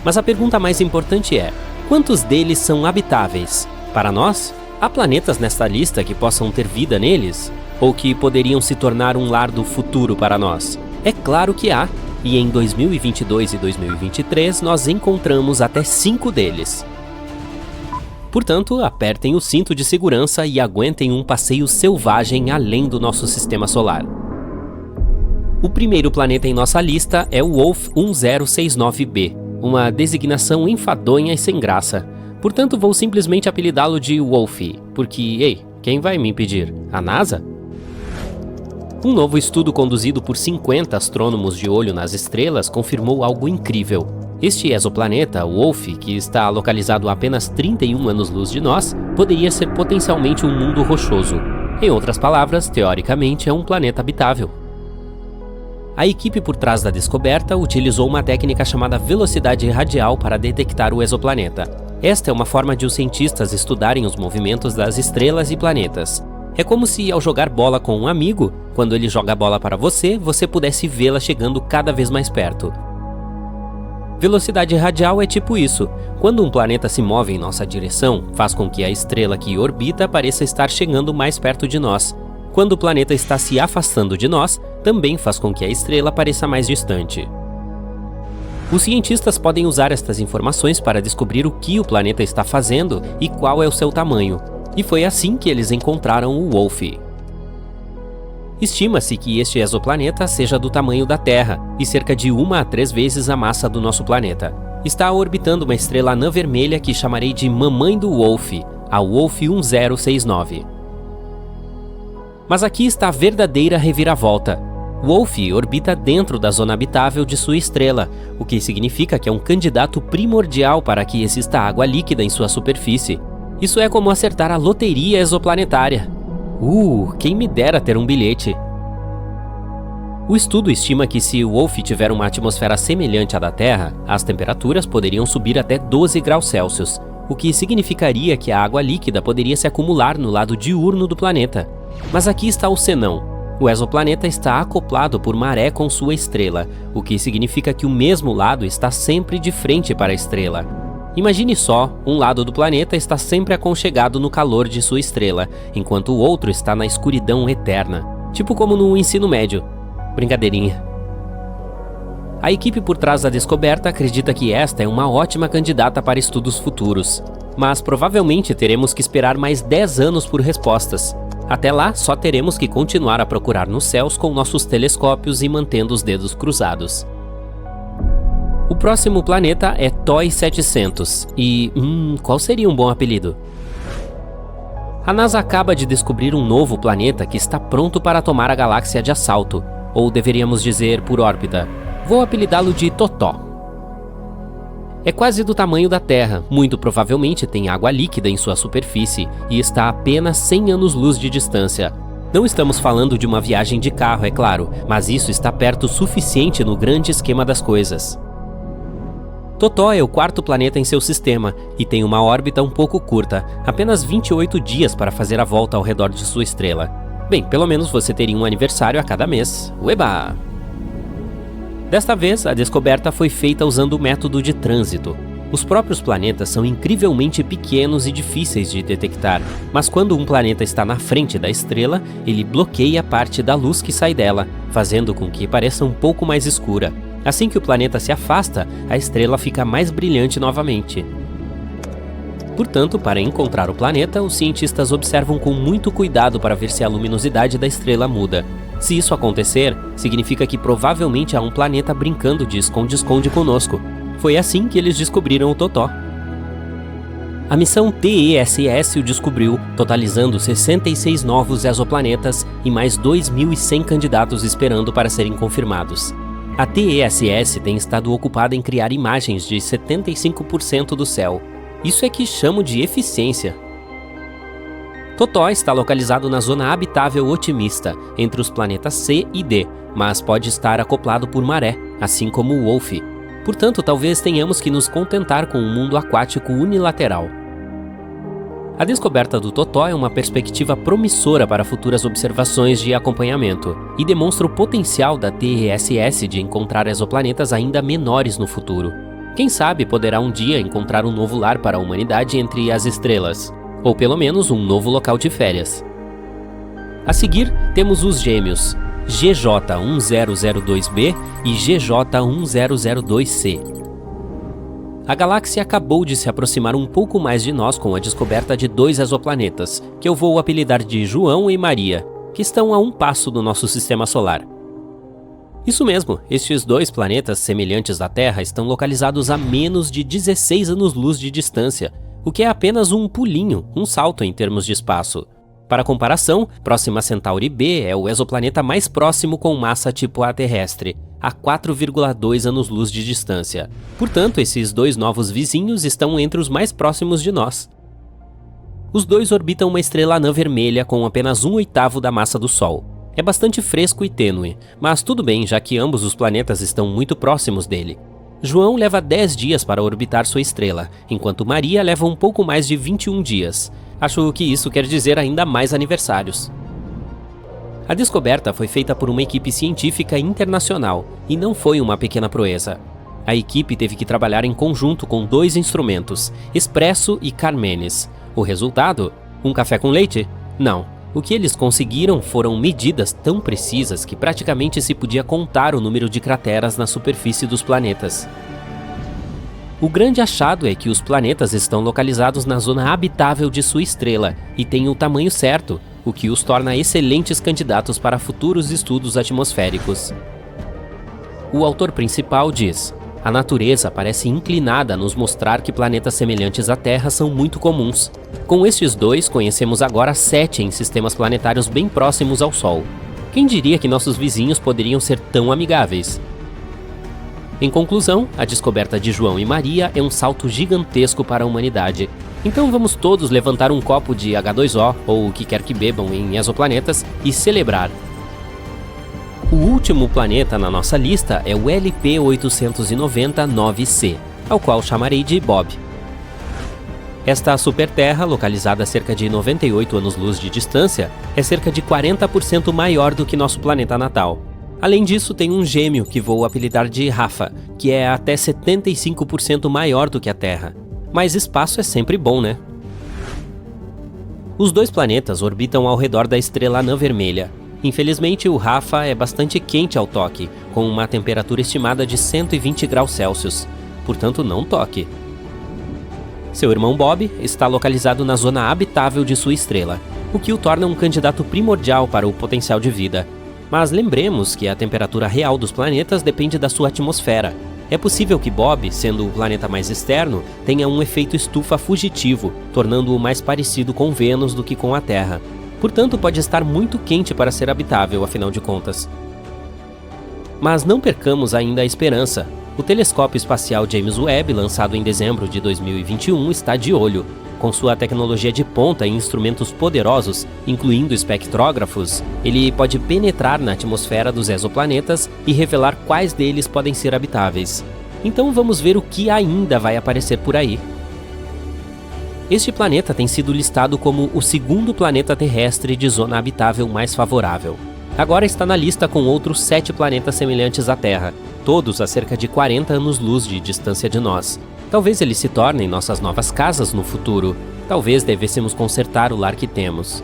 Mas a pergunta mais importante é: quantos deles são habitáveis? Para nós, há planetas nesta lista que possam ter vida neles? Ou que poderiam se tornar um lar do futuro para nós? É claro que há, e em 2022 e 2023 nós encontramos até 5 deles. Portanto, apertem o cinto de segurança e aguentem um passeio selvagem além do nosso sistema solar. O primeiro planeta em nossa lista é o Wolf 1069b. Uma designação enfadonha e sem graça. Portanto, vou simplesmente apelidá-lo de Wolfie, porque, ei, quem vai me impedir? A NASA? Um novo estudo conduzido por 50 astrônomos de olho nas estrelas confirmou algo incrível. Este exoplaneta, o Wolf, que está localizado a apenas 31 anos-luz de nós, poderia ser potencialmente um mundo rochoso. Em outras palavras, teoricamente, é um planeta habitável. A equipe por trás da descoberta utilizou uma técnica chamada velocidade radial para detectar o exoplaneta. Esta é uma forma de os cientistas estudarem os movimentos das estrelas e planetas. É como se, ao jogar bola com um amigo, quando ele joga a bola para você, você pudesse vê-la chegando cada vez mais perto. Velocidade radial é tipo isso. Quando um planeta se move em nossa direção, faz com que a estrela que orbita pareça estar chegando mais perto de nós. Quando o planeta está se afastando de nós, também faz com que a estrela pareça mais distante. Os cientistas podem usar estas informações para descobrir o que o planeta está fazendo e qual é o seu tamanho. E foi assim que eles encontraram o Wolf. Estima-se que este exoplaneta seja do tamanho da Terra e cerca de 1 a 3 vezes a massa do nosso planeta. Está orbitando uma estrela anã vermelha que chamarei de Mamãe do Wolf, a Wolf 1069. Mas aqui está a verdadeira reviravolta. Wolf orbita dentro da zona habitável de sua estrela, o que significa que é um candidato primordial para que exista água líquida em sua superfície. Isso é como acertar a loteria exoplanetária. Quem me dera ter um bilhete. O estudo estima que se o Wolf tiver uma atmosfera semelhante à da Terra, as temperaturas poderiam subir até 12 graus Celsius, o que significaria que a água líquida poderia se acumular no lado diurno do planeta. Mas aqui está o senão. O exoplaneta está acoplado por maré com sua estrela, o que significa que o mesmo lado está sempre de frente para a estrela. Imagine só, um lado do planeta está sempre aconchegado no calor de sua estrela, enquanto o outro está na escuridão eterna, tipo como no ensino médio. Brincadeirinha. A equipe por trás da descoberta acredita que esta é uma ótima candidata para estudos futuros, mas provavelmente teremos que esperar mais 10 anos por respostas. Até lá, só teremos que continuar a procurar nos céus com nossos telescópios e mantendo os dedos cruzados. O próximo planeta é TOI 700 e... qual seria um bom apelido? A NASA acaba de descobrir um novo planeta que está pronto para tomar a galáxia de assalto, ou deveríamos dizer por órbita. Vou apelidá-lo de Totó. É quase do tamanho da Terra, muito provavelmente tem água líquida em sua superfície e está a apenas 100 anos-luz de distância. Não estamos falando de uma viagem de carro, é claro, mas isso está perto o suficiente no grande esquema das coisas. Totó é o quarto planeta em seu sistema e tem uma órbita um pouco curta, apenas 28 dias para fazer a volta ao redor de sua estrela. Bem, pelo menos você teria um aniversário a cada mês. Ueba! Desta vez, a descoberta foi feita usando o método de trânsito. Os próprios planetas são incrivelmente pequenos e difíceis de detectar, mas quando um planeta está na frente da estrela, ele bloqueia parte da luz que sai dela, fazendo com que pareça um pouco mais escura. Assim que o planeta se afasta, a estrela fica mais brilhante novamente. Portanto, para encontrar o planeta, os cientistas observam com muito cuidado para ver se a luminosidade da estrela muda. Se isso acontecer, significa que provavelmente há um planeta brincando de esconde-esconde conosco. Foi assim que eles descobriram o Totó. A missão TESS o descobriu, totalizando 66 novos exoplanetas e mais 2.100 candidatos esperando para serem confirmados. A TESS tem estado ocupada em criar imagens de 75% do céu. Isso é que chamo de eficiência. Totó está localizado na zona habitável otimista, entre os planetas C e D, mas pode estar acoplado por maré, assim como o Wolf. Portanto, talvez tenhamos que nos contentar com um mundo aquático unilateral. A descoberta do Totó é uma perspectiva promissora para futuras observações de acompanhamento e demonstra o potencial da TESS de encontrar exoplanetas ainda menores no futuro. Quem sabe poderá um dia encontrar um novo lar para a humanidade entre as estrelas, ou pelo menos um novo local de férias. A seguir, temos os gêmeos GJ1002b e GJ1002c. A galáxia acabou de se aproximar um pouco mais de nós com a descoberta de 2 exoplanetas, que eu vou apelidar de João e Maria, que estão a um passo do nosso sistema solar. Isso mesmo, estes 2 planetas semelhantes à Terra estão localizados a menos de 16 anos-luz de distância, o que é apenas um pulinho, um salto em termos de espaço. Para comparação, Próxima Centauri b é o exoplaneta mais próximo com massa tipo A terrestre, a 4,2 anos-luz de distância. Portanto, esses 2 novos vizinhos estão entre os mais próximos de nós. Os 2 orbitam uma estrela anã vermelha com apenas 1/8 da massa do Sol. É bastante fresco e tênue, mas tudo bem, já que ambos os planetas estão muito próximos dele. João leva 10 dias para orbitar sua estrela, enquanto Maria leva um pouco mais de 21 dias. Acho que isso quer dizer ainda mais aniversários. A descoberta foi feita por uma equipe científica internacional e não foi uma pequena proeza. A equipe teve que trabalhar em conjunto com 2 instrumentos, Espresso e Carmenes. O resultado? Um café com leite? Não. O que eles conseguiram foram medidas tão precisas que praticamente se podia contar o número de crateras na superfície dos planetas. O grande achado é que os planetas estão localizados na zona habitável de sua estrela e têm o tamanho certo, o que os torna excelentes candidatos para futuros estudos atmosféricos. O autor principal diz: a natureza parece inclinada a nos mostrar que planetas semelhantes à Terra são muito comuns. Com estes 2, conhecemos agora 7 em sistemas planetários bem próximos ao Sol. Quem diria que nossos vizinhos poderiam ser tão amigáveis? Em conclusão, a descoberta de João e Maria é um salto gigantesco para a humanidade. Então vamos todos levantar um copo de H2O, ou o que quer que bebam em exoplanetas, e celebrar. O último planeta na nossa lista é o LP-890-9C, ao qual chamarei de Bob. Esta superterra, localizada a cerca de 98 anos-luz de distância, é cerca de 40% maior do que nosso planeta natal. Além disso, tem um gêmeo que vou apelidar de Rafa, que é até 75% maior do que a Terra. Mas espaço é sempre bom, né? Os dois planetas orbitam ao redor da estrela anã vermelha. Infelizmente, o Rafa é bastante quente ao toque, com uma temperatura estimada de 120 graus Celsius. Portanto, não toque. Seu irmão Bob está localizado na zona habitável de sua estrela, o que o torna um candidato primordial para o potencial de vida. Mas lembremos que a temperatura real dos planetas depende da sua atmosfera. É possível que Bob, sendo o planeta mais externo, tenha um efeito estufa fugitivo, tornando-o mais parecido com Vênus do que com a Terra. Portanto, pode estar muito quente para ser habitável, afinal de contas. Mas não percamos ainda a esperança. O telescópio espacial James Webb, lançado em dezembro de 2021, está de olho. Com sua tecnologia de ponta e instrumentos poderosos, incluindo espectrógrafos, ele pode penetrar na atmosfera dos exoplanetas e revelar quais deles podem ser habitáveis. Então vamos ver o que ainda vai aparecer por aí. Este planeta tem sido listado como o segundo planeta terrestre de zona habitável mais favorável. Agora está na lista com outros 7 planetas semelhantes à Terra, todos a cerca de 40 anos-luz de distância de nós. Talvez eles se tornem nossas novas casas no futuro. Talvez devêssemos consertar o lar que temos.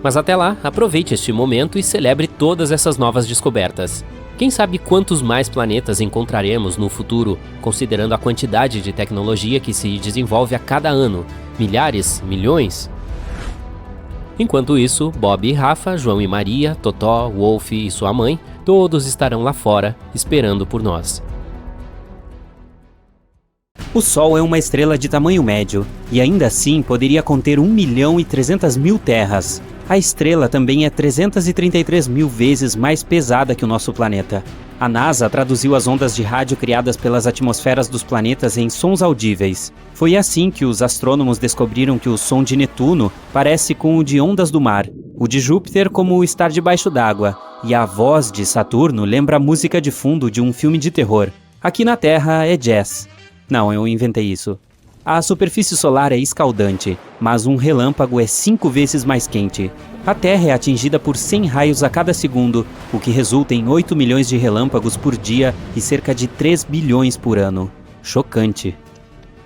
Mas até lá, aproveite este momento e celebre todas essas novas descobertas. Quem sabe quantos mais planetas encontraremos no futuro, considerando a quantidade de tecnologia que se desenvolve a cada ano? Milhares? Milhões? Enquanto isso, Bob e Rafa, João e Maria, Totó, Wolf e sua mãe, todos estarão lá fora, esperando por nós.
O Sol é uma estrela de tamanho médio, e ainda assim poderia conter 1.300.000 terras. A estrela também é 333 mil vezes mais pesada que o nosso planeta. A NASA traduziu as ondas de rádio criadas pelas atmosferas dos planetas em sons audíveis. Foi assim que os astrônomos descobriram que o som de Netuno parece com o de ondas do mar, o de Júpiter como estar debaixo d'água, e a voz de Saturno lembra a música de fundo de um filme de terror. Aqui na Terra é jazz. Não, eu inventei isso. A superfície solar é escaldante, mas um relâmpago é 5 vezes mais quente. A Terra é atingida por 100 raios a cada segundo, o que resulta em 8 milhões de relâmpagos por dia e cerca de 3 bilhões por ano. Chocante.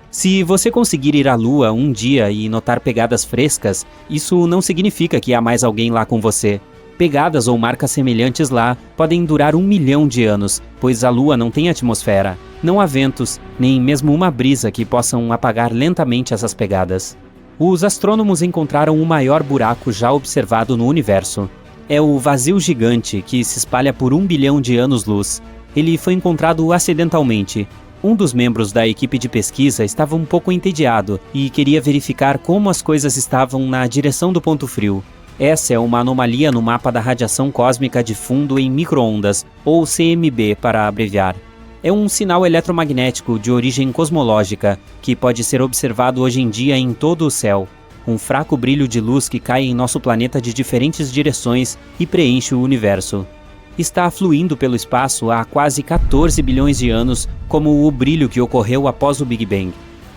Se você conseguir ir à Lua um dia e notar pegadas frescas, isso não significa que há mais alguém lá com você. Pegadas ou marcas semelhantes lá podem durar 1 milhão de anos, pois a Lua não tem atmosfera. Não há ventos, nem mesmo uma brisa que possam apagar lentamente essas pegadas. Os astrônomos encontraram o maior buraco já observado no universo. É o vazio gigante que se espalha por 1 bilhão de anos-luz. Ele foi encontrado acidentalmente. Um dos membros da equipe de pesquisa estava um pouco entediado e queria verificar como as coisas estavam na direção do ponto frio. Essa é uma anomalia no mapa da radiação cósmica de fundo em micro-ondas, ou CMB para abreviar. É um sinal eletromagnético de origem cosmológica, que pode ser observado hoje em dia em todo o céu. Um fraco brilho de luz que cai em nosso planeta de diferentes direções e preenche o universo. Está fluindo pelo espaço há quase 14 bilhões de anos, como o brilho que ocorreu após o Big Bang.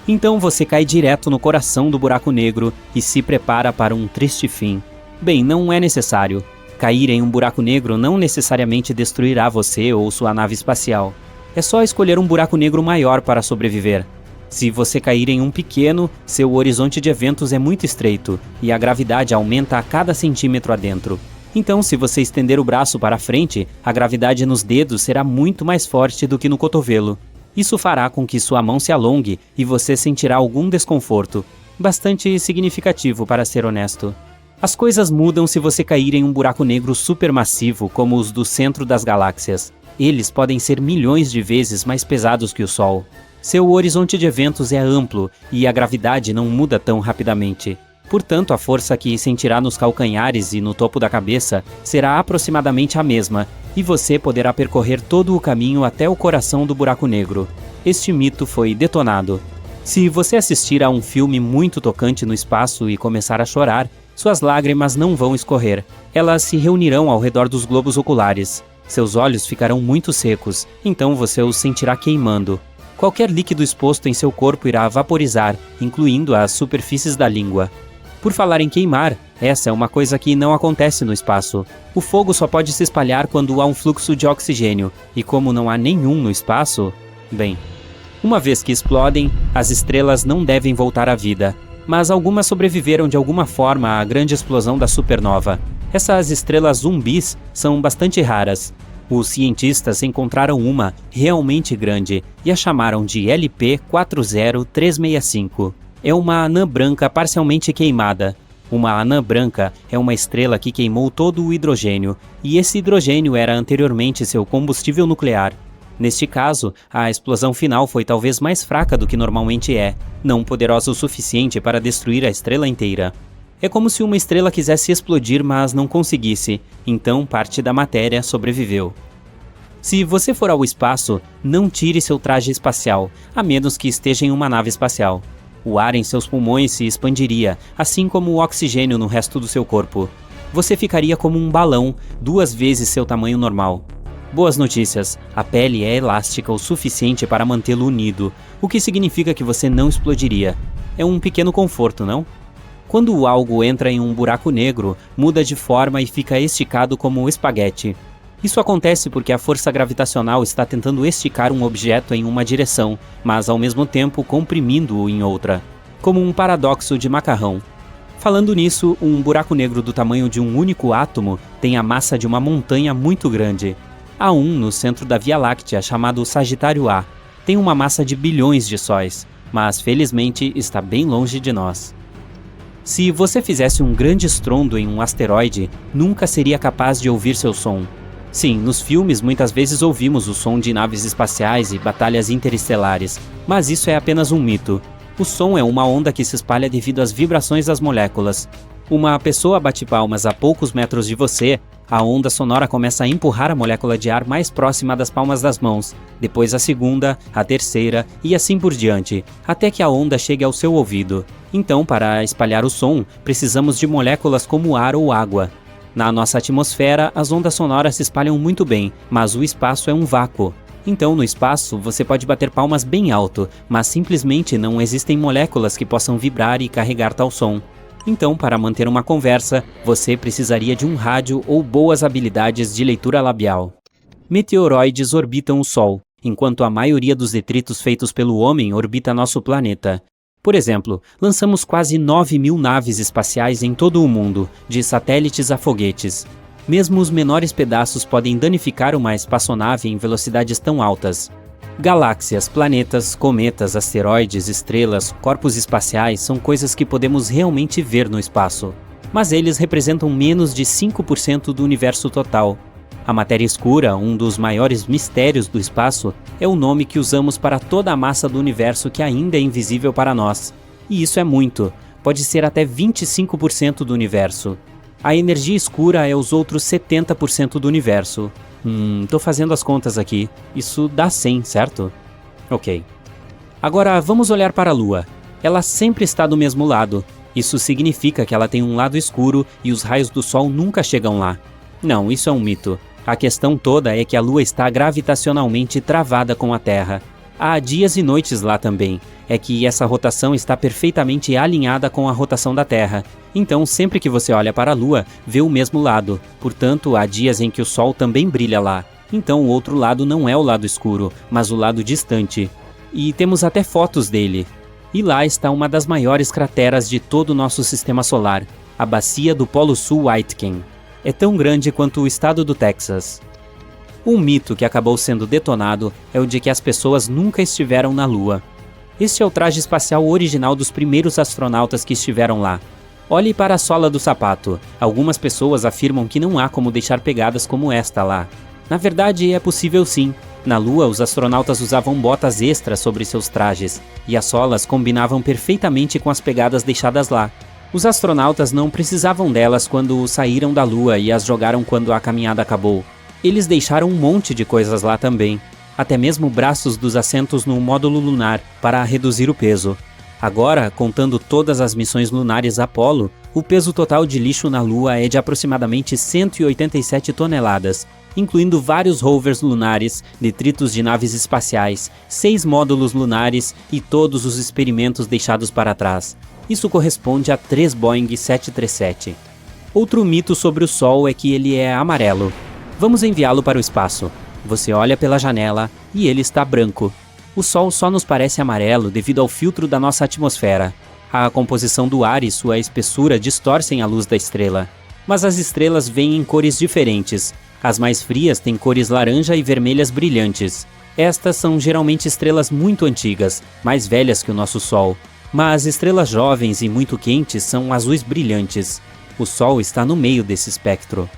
Então você cai direto no coração do buraco negro e se prepara para um triste fim. Bem, não é necessário. Cair em um buraco negro não necessariamente destruirá você ou sua nave espacial. É só escolher um buraco negro maior para sobreviver. Se você cair em um pequeno, seu horizonte de eventos é muito estreito e a gravidade aumenta a cada centímetro adentro. Então, se você estender o braço para frente, a gravidade nos dedos será muito mais forte do que no cotovelo. Isso fará com que sua mão se alongue e você sentirá algum desconforto, bastante significativo para ser honesto. As coisas mudam se você cair em um buraco negro supermassivo como os do centro das galáxias. Eles podem ser milhões de vezes mais pesados que o Sol. Seu horizonte de eventos é amplo e a gravidade não muda tão rapidamente. Portanto, a força que sentirá nos calcanhares e no topo da cabeça será aproximadamente a mesma, e você poderá percorrer todo o caminho até o coração do buraco negro. Este mito foi detonado. Se você assistir a um filme muito tocante no espaço e começar a chorar, Suas lágrimas não vão escorrer. Elas se reunirão ao redor dos globos oculares. Seus olhos ficarão muito secos, então você os sentirá queimando. Qualquer líquido exposto em seu corpo irá vaporizar, incluindo as superfícies da língua. Por falar em queimar, essa é uma coisa que não acontece no espaço. O fogo só pode se espalhar quando há um fluxo de oxigênio, e como não há nenhum no espaço, bem, uma vez que explodem, as estrelas não devem voltar à vida, mas algumas sobreviveram de alguma forma à grande explosão da supernova. Essas estrelas zumbis são bastante raras. Os cientistas encontraram uma realmente grande e a chamaram de LP40365. É uma anã branca parcialmente queimada. Uma anã branca é uma estrela que queimou todo o hidrogênio, e esse hidrogênio era anteriormente seu combustível nuclear. Neste caso, a explosão final foi talvez mais fraca do que normalmente é, não poderosa o suficiente para destruir a estrela inteira. É como se uma estrela quisesse explodir, mas não conseguisse, então parte da matéria sobreviveu. Se você for ao espaço, não tire seu traje espacial, a menos que esteja em uma nave espacial. O ar em seus pulmões se expandiria, assim como o oxigênio no resto do seu corpo. Você ficaria como um balão, 2 vezes seu tamanho normal. Boas notícias, a pele é elástica o suficiente para mantê-lo unido, o que significa que você não explodiria. É um pequeno conforto, não? Quando algo entra em um buraco negro, muda de forma e fica esticado como um espaguete. Isso acontece porque a força gravitacional está tentando esticar um objeto em uma direção, mas ao mesmo tempo comprimindo-o em outra, como um paradoxo de macarrão. Falando nisso, um buraco negro do tamanho de um único átomo tem a massa de uma montanha muito grande. Há um no centro da Via Láctea chamado Sagitário A. Tem uma massa de bilhões de sóis, mas felizmente está bem longe de nós. Se você fizesse um grande estrondo em um asteroide, nunca seria capaz de ouvir seu som. Sim, nos filmes muitas vezes ouvimos o som de naves espaciais e batalhas interestelares, mas isso é apenas um mito. O som é uma onda que se espalha devido às vibrações das moléculas. Uma pessoa bate palmas a poucos metros de você, a onda sonora começa a empurrar a molécula de ar mais próxima das palmas das mãos, depois a segunda, a terceira e assim por diante, até que a onda chegue ao seu ouvido. Então, para espalhar o som, precisamos de moléculas como ar ou água. Na nossa atmosfera, as ondas sonoras se espalham muito bem, mas o espaço é um vácuo. Então, no espaço, você pode bater palmas bem alto, mas simplesmente não existem moléculas que possam vibrar e carregar tal som. Então, para manter uma conversa, você precisaria de um rádio ou boas habilidades de leitura labial. Meteoroides orbitam o Sol, enquanto a maioria dos detritos feitos pelo homem orbita nosso planeta. Por exemplo, lançamos quase 9.000 naves espaciais em todo o mundo, de satélites a foguetes. Mesmo os menores pedaços podem danificar uma espaçonave em velocidades tão altas. Galáxias, planetas, cometas, asteroides, estrelas, corpos espaciais são coisas que podemos realmente ver no espaço. Mas eles representam menos de 5% do universo total. A matéria escura, um dos maiores mistérios do espaço, é o nome que usamos para toda a massa do universo que ainda é invisível para nós. E isso é muito, pode ser até 25% do universo. A energia escura é os outros 70% do universo. Tô fazendo as contas aqui. Isso dá 100, certo? Ok. Agora vamos olhar para a Lua. Ela sempre está do mesmo lado. Isso significa que ela tem um lado escuro e os raios do Sol nunca chegam lá. Não, isso é um mito. A questão toda é que a Lua está gravitacionalmente travada com a Terra. Há dias e noites lá também. É que essa rotação está perfeitamente alinhada com a rotação da Terra. Então, sempre que você olha para a Lua, vê o mesmo lado. Portanto, há dias em que o Sol também brilha lá. Então, o outro lado não é o lado escuro, mas o lado distante. E temos até fotos dele. E lá está uma das maiores crateras de todo o nosso sistema solar, a Bacia do Polo Sul Aitken. É tão grande quanto o estado do Texas. Um mito que acabou sendo detonado é o de que as pessoas nunca estiveram na Lua. Este é o traje espacial original dos primeiros astronautas que estiveram lá. Olhe para a sola do sapato. Algumas pessoas afirmam que não há como deixar pegadas como esta lá. Na verdade, é possível sim. Na Lua, os astronautas usavam botas extras sobre seus trajes, e as solas combinavam perfeitamente com as pegadas deixadas lá. Os astronautas não precisavam delas quando saíram da Lua e as jogaram quando a caminhada acabou. Eles deixaram um monte de coisas lá também. Até mesmo braços dos assentos no módulo lunar, para reduzir o peso. Agora, contando todas as missões lunares Apollo, O peso total de lixo na Lua é de aproximadamente 187 toneladas, incluindo vários rovers lunares, detritos de naves espaciais, 6 módulos lunares e todos os experimentos deixados para trás. Isso corresponde a 3 Boeing 737. Outro mito sobre o Sol é que ele é amarelo. Vamos enviá-lo para o espaço. Você olha pela janela e ele está branco. O Sol só nos parece amarelo devido ao filtro da nossa atmosfera. A composição do ar e sua espessura distorcem a luz da estrela. Mas as estrelas vêm em cores diferentes. As mais frias têm cores laranja e vermelhas brilhantes. Estas são geralmente estrelas muito antigas, mais velhas que o nosso Sol. Mas estrelas jovens e muito quentes são azuis brilhantes. O Sol está no meio desse espectro.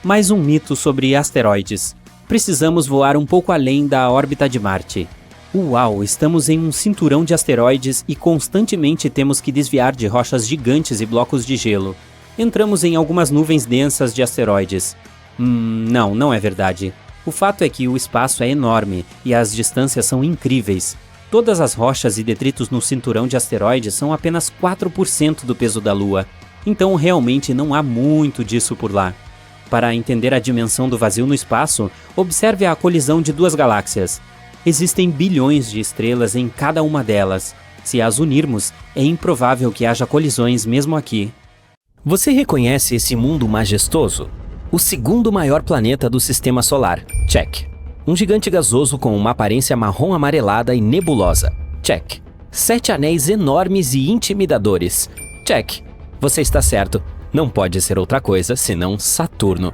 Mais um mito sobre asteroides. Precisamos voar um pouco além da órbita de Marte. Uau, estamos em um cinturão de asteroides e constantemente temos que desviar de rochas gigantes e blocos de gelo. Entramos em algumas nuvens densas de asteroides. Não é verdade. O fato é que o espaço é enorme e as distâncias são incríveis. Todas as rochas e detritos no cinturão de asteroides são apenas 4% do peso da Lua. Então realmente não há muito disso por lá. Para entender a dimensão do vazio no espaço, observe a colisão de duas galáxias. Existem bilhões de estrelas em cada uma delas. Se as unirmos, é improvável que haja colisões mesmo aqui.
Você reconhece esse mundo majestoso? O segundo maior planeta do Sistema Solar. Check. Um gigante gasoso com uma aparência marrom amarelada e nebulosa. Check. 7 anéis enormes e intimidadores. Check. Você está certo. Não pode ser outra coisa senão Saturno.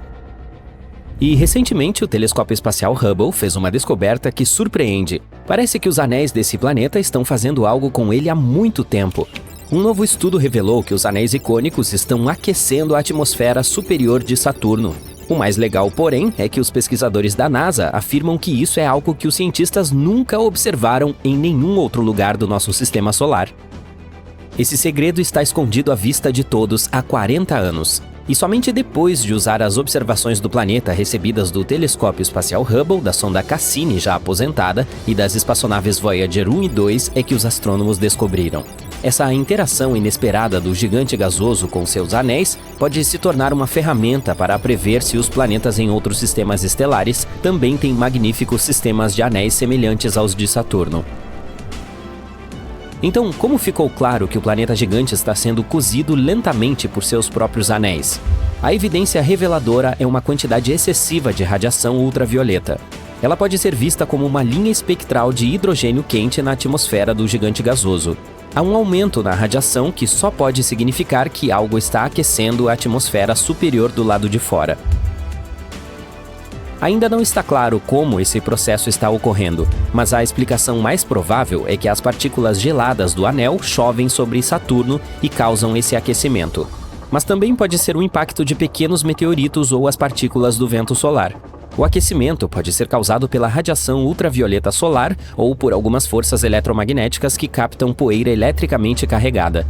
E recentemente o telescópio espacial Hubble fez uma descoberta que surpreende. Parece que os anéis desse planeta estão fazendo algo com ele há muito tempo. Um novo estudo revelou que os anéis icônicos estão aquecendo a atmosfera superior de Saturno. O mais legal, porém, é que os pesquisadores da NASA afirmam que isso é algo que os cientistas nunca observaram em nenhum outro lugar do nosso sistema solar. Esse segredo está escondido à vista de todos há 40 anos. E somente depois de usar as observações do planeta recebidas do telescópio espacial Hubble, da sonda Cassini já aposentada e das espaçonaves Voyager 1 e 2 é que os astrônomos descobriram. Essa interação inesperada do gigante gasoso com seus anéis pode se tornar uma ferramenta para prever se os planetas em outros sistemas estelares também têm magníficos sistemas de anéis semelhantes aos de Saturno. Então, como ficou claro que o planeta gigante está sendo cozido lentamente por seus próprios anéis? A evidência reveladora é uma quantidade excessiva de radiação ultravioleta. Ela pode ser vista como uma linha espectral de hidrogênio quente na atmosfera do gigante gasoso. Há um aumento na radiação que só pode significar que algo está aquecendo a atmosfera superior do lado de fora. Ainda não está claro como esse processo está ocorrendo, mas a explicação mais provável é que as partículas geladas do anel chovem sobre Saturno e causam esse aquecimento. Mas também pode ser o impacto de pequenos meteoritos ou as partículas do vento solar. O aquecimento pode ser causado pela radiação ultravioleta solar ou por algumas forças eletromagnéticas que captam poeira eletricamente carregada.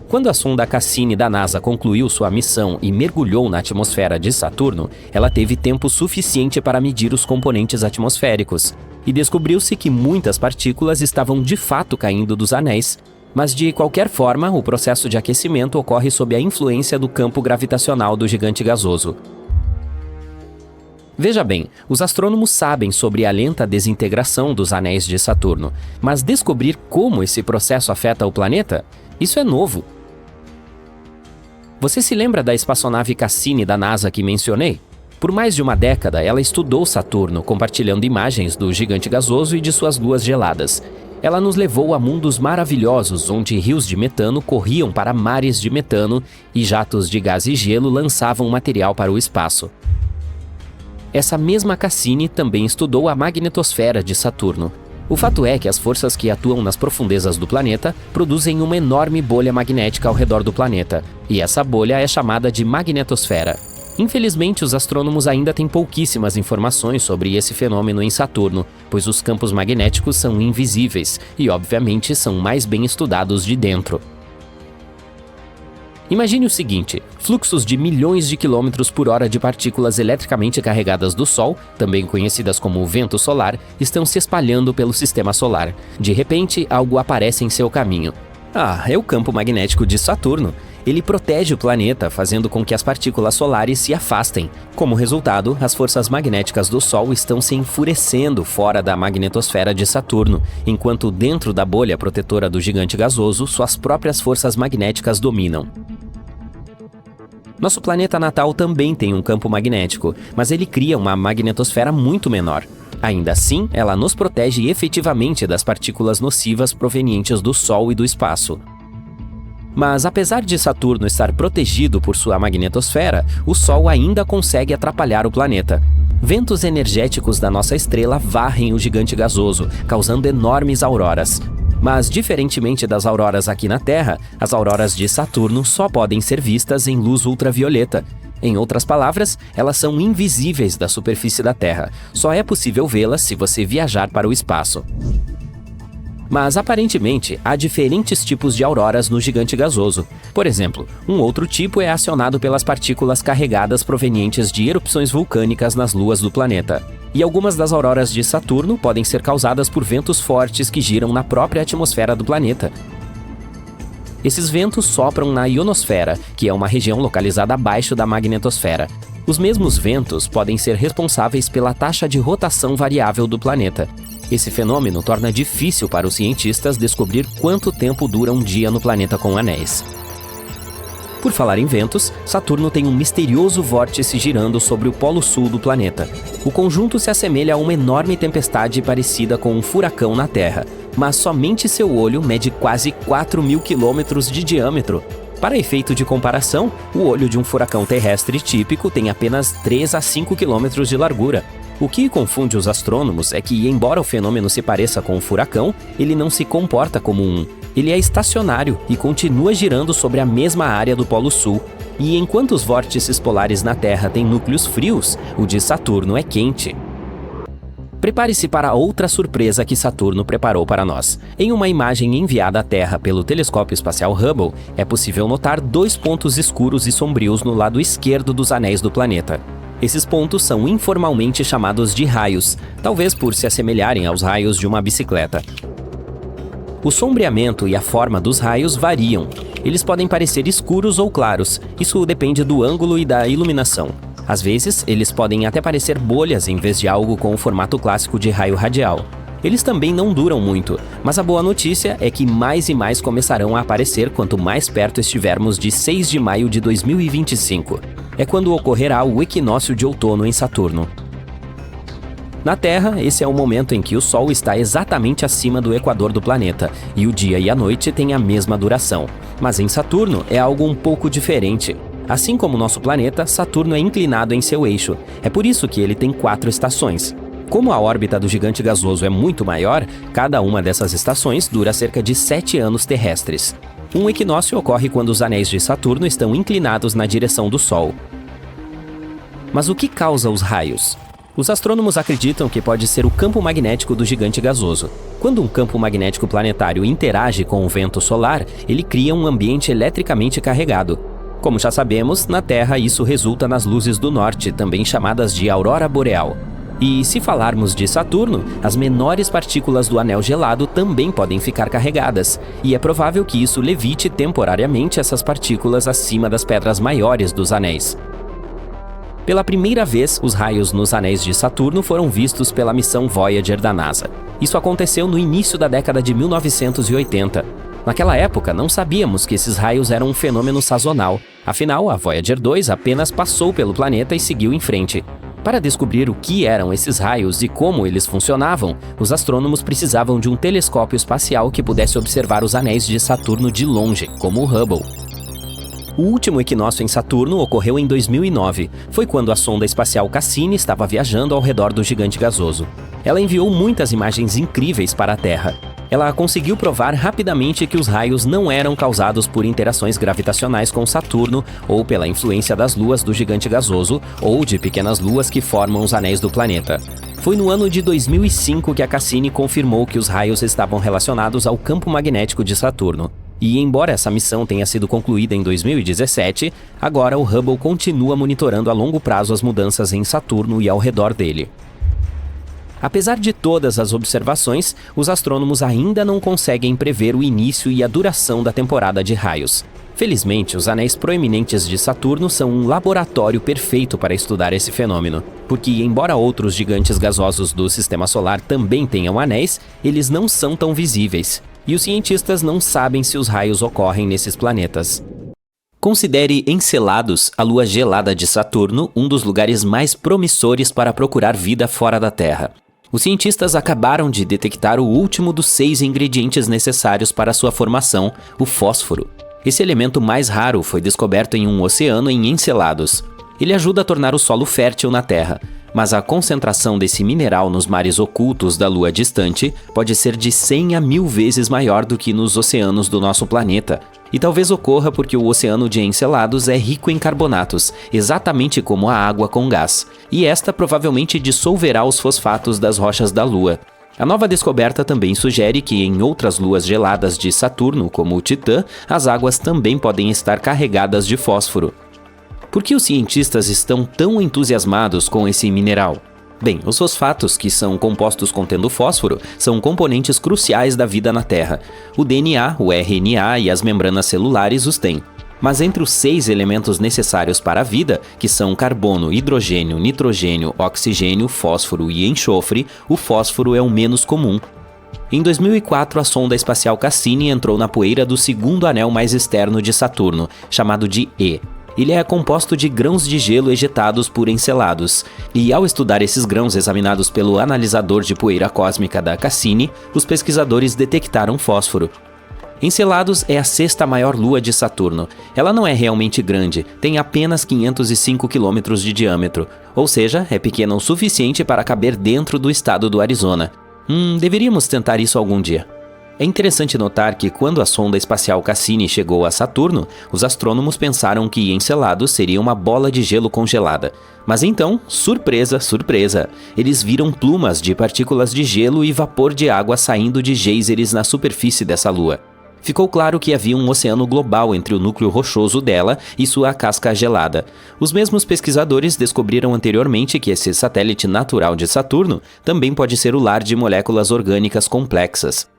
Quando a sonda Cassini da NASA concluiu sua missão e mergulhou na atmosfera de Saturno, ela teve tempo suficiente para medir os componentes atmosféricos, e descobriu-se que muitas partículas estavam de fato caindo dos anéis, mas de qualquer forma, o processo de aquecimento ocorre sob a influência do campo gravitacional do gigante gasoso. Veja bem, os astrônomos sabem sobre a lenta desintegração dos anéis de Saturno, mas descobrir como esse processo afeta o planeta? Isso é novo. Você se lembra da espaçonave Cassini da NASA que mencionei? Por mais de uma década, ela estudou Saturno, compartilhando imagens do gigante gasoso e de suas luas geladas. Ela nos levou a mundos maravilhosos, onde rios de metano corriam para mares de metano e jatos de gás e gelo lançavam material para o espaço. Essa mesma Cassini também estudou a magnetosfera de Saturno. O fato é que as forças que atuam nas profundezas do planeta produzem uma enorme bolha magnética ao redor do planeta, e essa bolha é chamada de magnetosfera. Infelizmente, os astrônomos ainda têm pouquíssimas informações sobre esse fenômeno em Saturno, pois os campos magnéticos são invisíveis e, obviamente, são mais bem estudados de dentro. Imagine o seguinte: fluxos de milhões de quilômetros por hora de partículas eletricamente carregadas do Sol, também conhecidas como vento solar, estão se espalhando pelo sistema solar. De repente, algo aparece em seu caminho. É o campo magnético de Saturno. Ele protege o planeta, fazendo com que as partículas solares se afastem. Como resultado, as forças magnéticas do Sol estão se enfurecendo fora da magnetosfera de Saturno, enquanto dentro da bolha protetora do gigante gasoso, suas próprias forças magnéticas dominam. Nosso planeta natal também tem um campo magnético, mas ele cria uma magnetosfera muito menor. Ainda assim, ela nos protege efetivamente das partículas nocivas provenientes do Sol e do espaço. Mas apesar de Saturno estar protegido por sua magnetosfera, o Sol ainda consegue atrapalhar o planeta. Ventos energéticos da nossa estrela varrem o gigante gasoso, causando enormes auroras. Mas, diferentemente das auroras aqui na Terra, as auroras de Saturno só podem ser vistas em luz ultravioleta. Em outras palavras, elas são invisíveis da superfície da Terra. Só é possível vê-las se você viajar para o espaço. Mas, aparentemente, há diferentes tipos de auroras no gigante gasoso. Por exemplo, um outro tipo é acionado pelas partículas carregadas provenientes de erupções vulcânicas nas luas do planeta. E algumas das auroras de Saturno podem ser causadas por ventos fortes que giram na própria atmosfera do planeta. Esses ventos sopram na ionosfera, que é uma região localizada abaixo da magnetosfera. Os mesmos ventos podem ser responsáveis pela taxa de rotação variável do planeta. Esse fenômeno torna difícil para os cientistas descobrir quanto tempo dura um dia no planeta com anéis. Por falar em ventos, Saturno tem um misterioso vórtice girando sobre o polo sul do planeta. O conjunto se assemelha a uma enorme tempestade parecida com um furacão na Terra, mas somente seu olho mede quase 4.000 quilômetros de diâmetro. Para efeito de comparação, o olho de um furacão terrestre típico tem apenas 3 a 5 quilômetros de largura. O que confunde os astrônomos é que, embora o fenômeno se pareça com um furacão, ele não se comporta como um. Ele é estacionário e continua girando sobre a mesma área do Polo Sul. E enquanto os vórtices polares na Terra têm núcleos frios, o de Saturno é quente. Prepare-se para outra surpresa que Saturno preparou para nós. Em uma imagem enviada à Terra pelo telescópio espacial Hubble, é possível notar 2 pontos escuros e sombrios no lado esquerdo dos anéis do planeta. Esses pontos são informalmente chamados de raios, talvez por se assemelharem aos raios de uma bicicleta. O sombreamento e a forma dos raios variam. Eles podem parecer escuros ou claros, isso depende do ângulo e da iluminação. Às vezes, eles podem até parecer bolhas em vez de algo com o formato clássico de raio radial. Eles também não duram muito, mas a boa notícia é que mais e mais começarão a aparecer quanto mais perto estivermos de 6 de maio de 2025. É quando ocorrerá o equinócio de outono em Saturno. Na Terra, esse é o momento em que o Sol está exatamente acima do equador do planeta, e o dia e a noite têm a mesma duração. Mas em Saturno é algo um pouco diferente. Assim como nosso planeta, Saturno é inclinado em seu eixo. É por isso que ele tem 4 estações. Como a órbita do gigante gasoso é muito maior, cada uma dessas estações dura cerca de 7 anos terrestres. Um equinócio ocorre quando os anéis de Saturno estão inclinados na direção do Sol. Mas o que causa os raios? Os astrônomos acreditam que pode ser o campo magnético do gigante gasoso. Quando um campo magnético planetário interage com o vento solar, ele cria um ambiente eletricamente carregado. Como já sabemos, na Terra isso resulta nas luzes do norte, também chamadas de aurora boreal. E se falarmos de Saturno, as menores partículas do anel gelado também podem ficar carregadas, e é provável que isso levite temporariamente essas partículas acima das pedras maiores dos anéis. Pela primeira vez, os raios nos anéis de Saturno foram vistos pela missão Voyager da NASA. Isso aconteceu no início da década de 1980. Naquela época, não sabíamos que esses raios eram um fenômeno sazonal. Afinal, a Voyager 2 apenas passou pelo planeta e seguiu em frente. Para descobrir o que eram esses raios e como eles funcionavam, os astrônomos precisavam de um telescópio espacial que pudesse observar os anéis de Saturno de longe, como o Hubble. O último equinócio em Saturno ocorreu em 2009. Foi quando a sonda espacial Cassini estava viajando ao redor do gigante gasoso. Ela enviou muitas imagens incríveis para a Terra. Ela conseguiu provar rapidamente que os raios não eram causados por interações gravitacionais com Saturno ou pela influência das luas do gigante gasoso ou de pequenas luas que formam os anéis do planeta. Foi no ano de 2005 que a Cassini confirmou que os raios estavam relacionados ao campo magnético de Saturno. E embora essa missão tenha sido concluída em 2017, agora o Hubble continua monitorando a longo prazo as mudanças em Saturno e ao redor dele. Apesar de todas as observações, os astrônomos ainda não conseguem prever o início e a duração da temporada de raios. Felizmente, os anéis proeminentes de Saturno são um laboratório perfeito para estudar esse fenômeno, porque embora outros gigantes gasosos do Sistema Solar também tenham anéis, eles não são tão visíveis, e os cientistas não sabem se os raios ocorrem nesses planetas. Considere Encelados, a lua gelada de Saturno, um dos lugares mais promissores para procurar vida fora da Terra. Os cientistas acabaram de detectar o último dos 6 ingredientes necessários para sua formação, o fósforo. Esse elemento mais raro foi descoberto em um oceano em Encelados. Ele ajuda a tornar o solo fértil na Terra, mas a concentração desse mineral nos mares ocultos da Lua distante pode ser de 100 a 1000 vezes maior do que nos oceanos do nosso planeta. E talvez ocorra porque o oceano de Encelados é rico em carbonatos, exatamente como a água com gás, e esta provavelmente dissolverá os fosfatos das rochas da Lua. A nova descoberta também sugere que em outras luas geladas de Saturno, como o Titã, as águas também podem estar carregadas de fósforo. Por que os cientistas estão tão entusiasmados com esse mineral? Bem, os fosfatos, que são compostos contendo fósforo, são componentes cruciais da vida na Terra. O DNA, o RNA e as membranas celulares os têm. Mas entre os 6 elementos necessários para a vida, que são carbono, hidrogênio, nitrogênio, oxigênio, fósforo e enxofre, o fósforo é o menos comum. Em 2004, a sonda espacial Cassini entrou na poeira do segundo anel mais externo de Saturno, chamado de E. Ele é composto de grãos de gelo ejetados por Encelados, e ao estudar esses grãos examinados pelo analisador de poeira cósmica da Cassini, os pesquisadores detectaram fósforo. Encelados é a 6ª maior lua de Saturno. Ela não é realmente grande, tem apenas 505 km de diâmetro, ou seja, é pequena o suficiente para caber dentro do estado do Arizona. Deveríamos tentar isso algum dia. É interessante notar que quando a sonda espacial Cassini chegou a Saturno, os astrônomos pensaram que Encelados seria uma bola de gelo congelada. Mas então, surpresa, surpresa, eles viram plumas de partículas de gelo e vapor de água saindo de geysers na superfície dessa lua. Ficou claro que havia um oceano global entre o núcleo rochoso dela e sua casca gelada. Os mesmos pesquisadores descobriram anteriormente que esse satélite natural de Saturno também pode ser o lar de moléculas orgânicas complexas.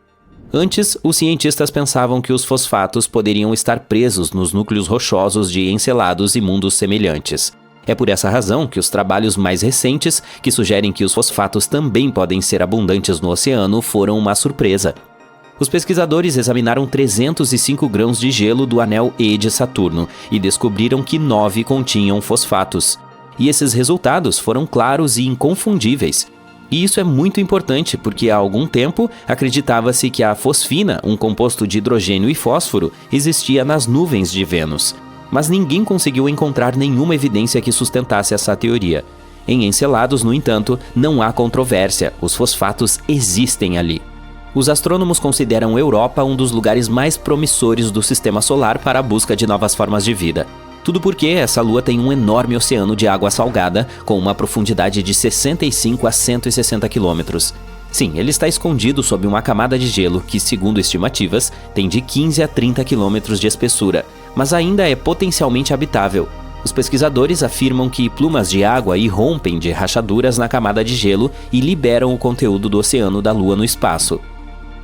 Antes, os cientistas pensavam que os fosfatos poderiam estar presos nos núcleos rochosos de Encelados e mundos semelhantes. É por essa razão que os trabalhos mais recentes, que sugerem que os fosfatos também podem ser abundantes no oceano, foram uma surpresa. Os pesquisadores examinaram 305 grãos de gelo do anel E de Saturno e descobriram que 9 continham fosfatos. E esses resultados foram claros e inconfundíveis. E isso é muito importante porque há algum tempo acreditava-se que a fosfina, um composto de hidrogênio e fósforo, existia nas nuvens de Vênus. Mas ninguém conseguiu encontrar nenhuma evidência que sustentasse essa teoria. Em Encelados, no entanto, não há controvérsia, os fosfatos existem ali. Os astrônomos consideram Europa um dos lugares mais promissores do Sistema Solar para a busca de novas formas de vida. Tudo porque essa lua tem um enorme oceano de água salgada, com uma profundidade de 65 a 160 quilômetros. Sim, ele está escondido sob uma camada de gelo que, segundo estimativas, tem de 15 a 30 quilômetros de espessura, mas ainda é potencialmente habitável. Os pesquisadores afirmam que plumas de água irrompem de rachaduras na camada de gelo e liberam o conteúdo do oceano da Lua no espaço.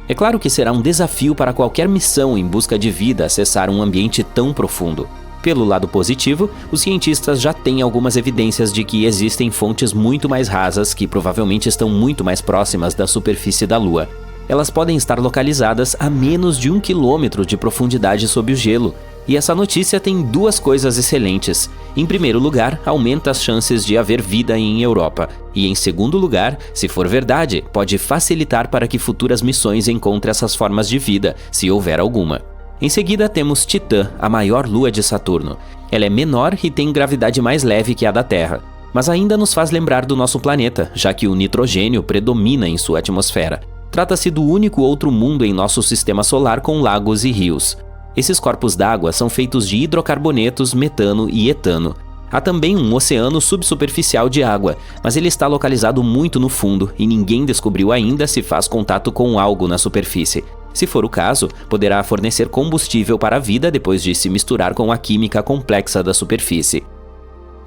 É claro que será um desafio para qualquer missão em busca de vida acessar um ambiente tão profundo. Pelo lado positivo, os cientistas já têm algumas evidências de que existem fontes muito mais rasas que provavelmente estão muito mais próximas da superfície da Lua. Elas podem estar localizadas a menos de 1 quilômetro de profundidade sob o gelo. E essa notícia tem 2 coisas excelentes. Em primeiro lugar, aumenta as chances de haver vida em Europa. E em segundo lugar, se for verdade, pode facilitar para que futuras missões encontrem essas formas de vida, se houver alguma. Em seguida, temos Titã, a maior lua de Saturno. Ela é menor e tem gravidade mais leve que a da Terra. Mas ainda nos faz lembrar do nosso planeta, já que o nitrogênio predomina em sua atmosfera. Trata-se do único outro mundo em nosso sistema solar com lagos e rios. Esses corpos d'água são feitos de hidrocarbonetos, metano e etano. Há também um oceano subsuperficial de água, mas ele está localizado muito no fundo e ninguém descobriu ainda se faz contato com algo na superfície. Se for o caso, poderá fornecer combustível para a vida depois de se misturar com a química complexa da superfície.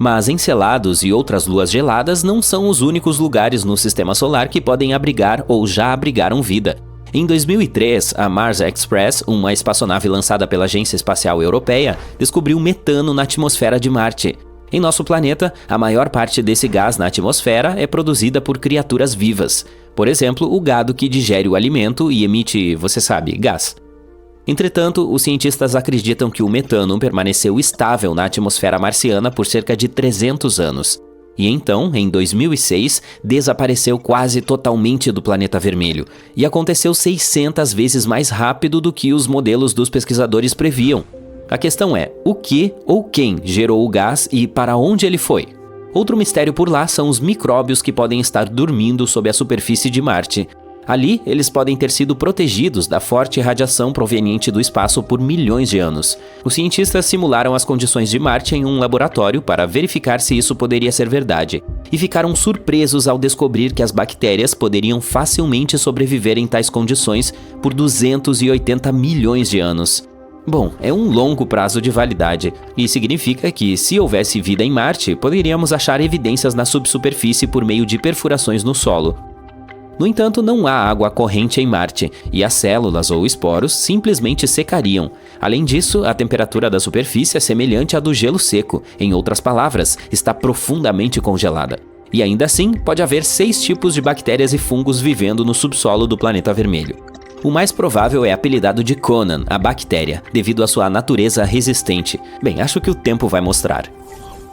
Mas Encelados e outras luas geladas não são os únicos lugares no sistema solar que podem abrigar ou já abrigaram vida. Em 2003, a Mars Express, uma espaçonave lançada pela Agência Espacial Europeia, descobriu metano na atmosfera de Marte. Em nosso planeta, a maior parte desse gás na atmosfera é produzida por criaturas vivas. Por exemplo, o gado que digere o alimento e emite, você sabe, gás. Entretanto, os cientistas acreditam que o metano permaneceu estável na atmosfera marciana por cerca de 300 anos. E então, em 2006, desapareceu quase totalmente do planeta vermelho. E aconteceu 600 vezes mais rápido do que os modelos dos pesquisadores previam. A questão é, o que ou quem gerou o gás e para onde ele foi? Outro mistério por lá são os micróbios que podem estar dormindo sob a superfície de Marte. Ali, eles podem ter sido protegidos da forte radiação proveniente do espaço por milhões de anos. Os cientistas simularam as condições de Marte em um laboratório para verificar se isso poderia ser verdade, e ficaram surpresos ao descobrir que as bactérias poderiam facilmente sobreviver em tais condições por 280 milhões de anos. Bom, é um longo prazo de validade, e significa que, se houvesse vida em Marte, poderíamos achar evidências na subsuperfície por meio de perfurações no solo. No entanto, não há água corrente em Marte, e as células ou esporos simplesmente secariam. Além disso, a temperatura da superfície é semelhante à do gelo seco, em outras palavras, está profundamente congelada. E ainda assim, pode haver 6 tipos de bactérias e fungos vivendo no subsolo do planeta vermelho. O mais provável é apelidado de Conan, a bactéria, devido à sua natureza resistente. Bem, acho que o tempo vai mostrar.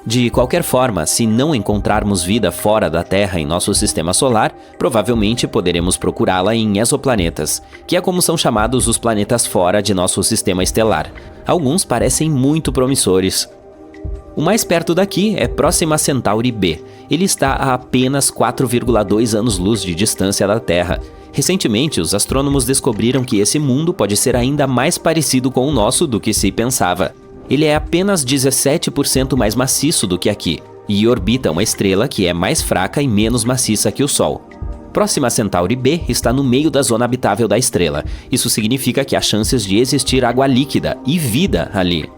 De qualquer forma, se não encontrarmos vida fora da Terra em nosso sistema solar, provavelmente poderemos procurá-la em exoplanetas, que é como são chamados os planetas fora de nosso sistema estelar. Alguns parecem muito promissores. O mais perto daqui é Próxima Centauri b. Ele está a apenas 4,2 anos-luz de distância da Terra. Recentemente, os astrônomos descobriram que esse mundo pode ser ainda mais parecido com o nosso do que se pensava. Ele é apenas 17% mais maciço do que aqui, e orbita uma estrela que é mais fraca e menos maciça que o Sol. Próxima Centauri b está no meio da zona habitável da estrela. Isso significa que há chances de existir água líquida e vida ali.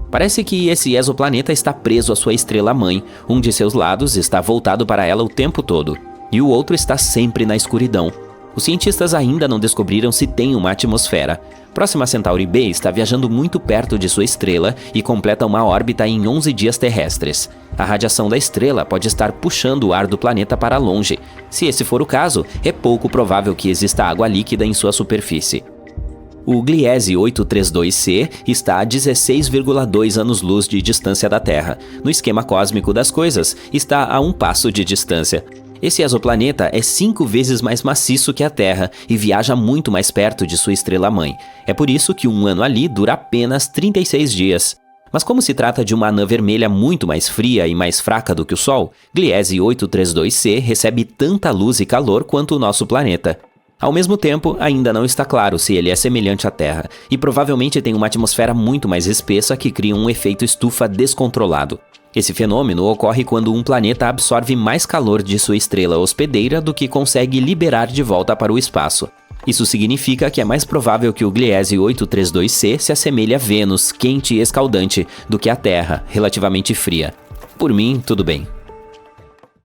Parece que esse exoplaneta está preso à sua estrela-mãe. Um de seus lados está voltado para ela o tempo todo, e o outro está sempre na escuridão. Os cientistas ainda não descobriram se tem uma atmosfera. Próxima Centauri b está viajando muito perto de sua estrela e completa uma órbita em 11 dias terrestres. A radiação da estrela pode estar puxando o ar do planeta para longe. Se esse for o caso, é pouco provável que exista água líquida em sua superfície. O Gliese 832c está a 16,2 anos-luz de distância da Terra. No esquema cósmico das coisas, está a um passo de distância. Esse exoplaneta é 5 vezes mais maciço que a Terra e viaja muito mais perto de sua estrela-mãe. É por isso que um ano ali dura apenas 36 dias. Mas como se trata de uma anã vermelha muito mais fria e mais fraca do que o Sol, Gliese 832c recebe tanta luz e calor quanto o nosso planeta. Ao mesmo tempo, ainda não está claro se ele é semelhante à Terra, e provavelmente tem uma atmosfera muito mais espessa que cria um efeito estufa descontrolado. Esse fenômeno ocorre quando um planeta absorve mais calor de sua estrela hospedeira do que consegue liberar de volta para o espaço. Isso significa que é mais provável que o Gliese 832c se assemelhe a Vênus, quente e escaldante, do que a Terra, relativamente fria. Por mim, tudo bem.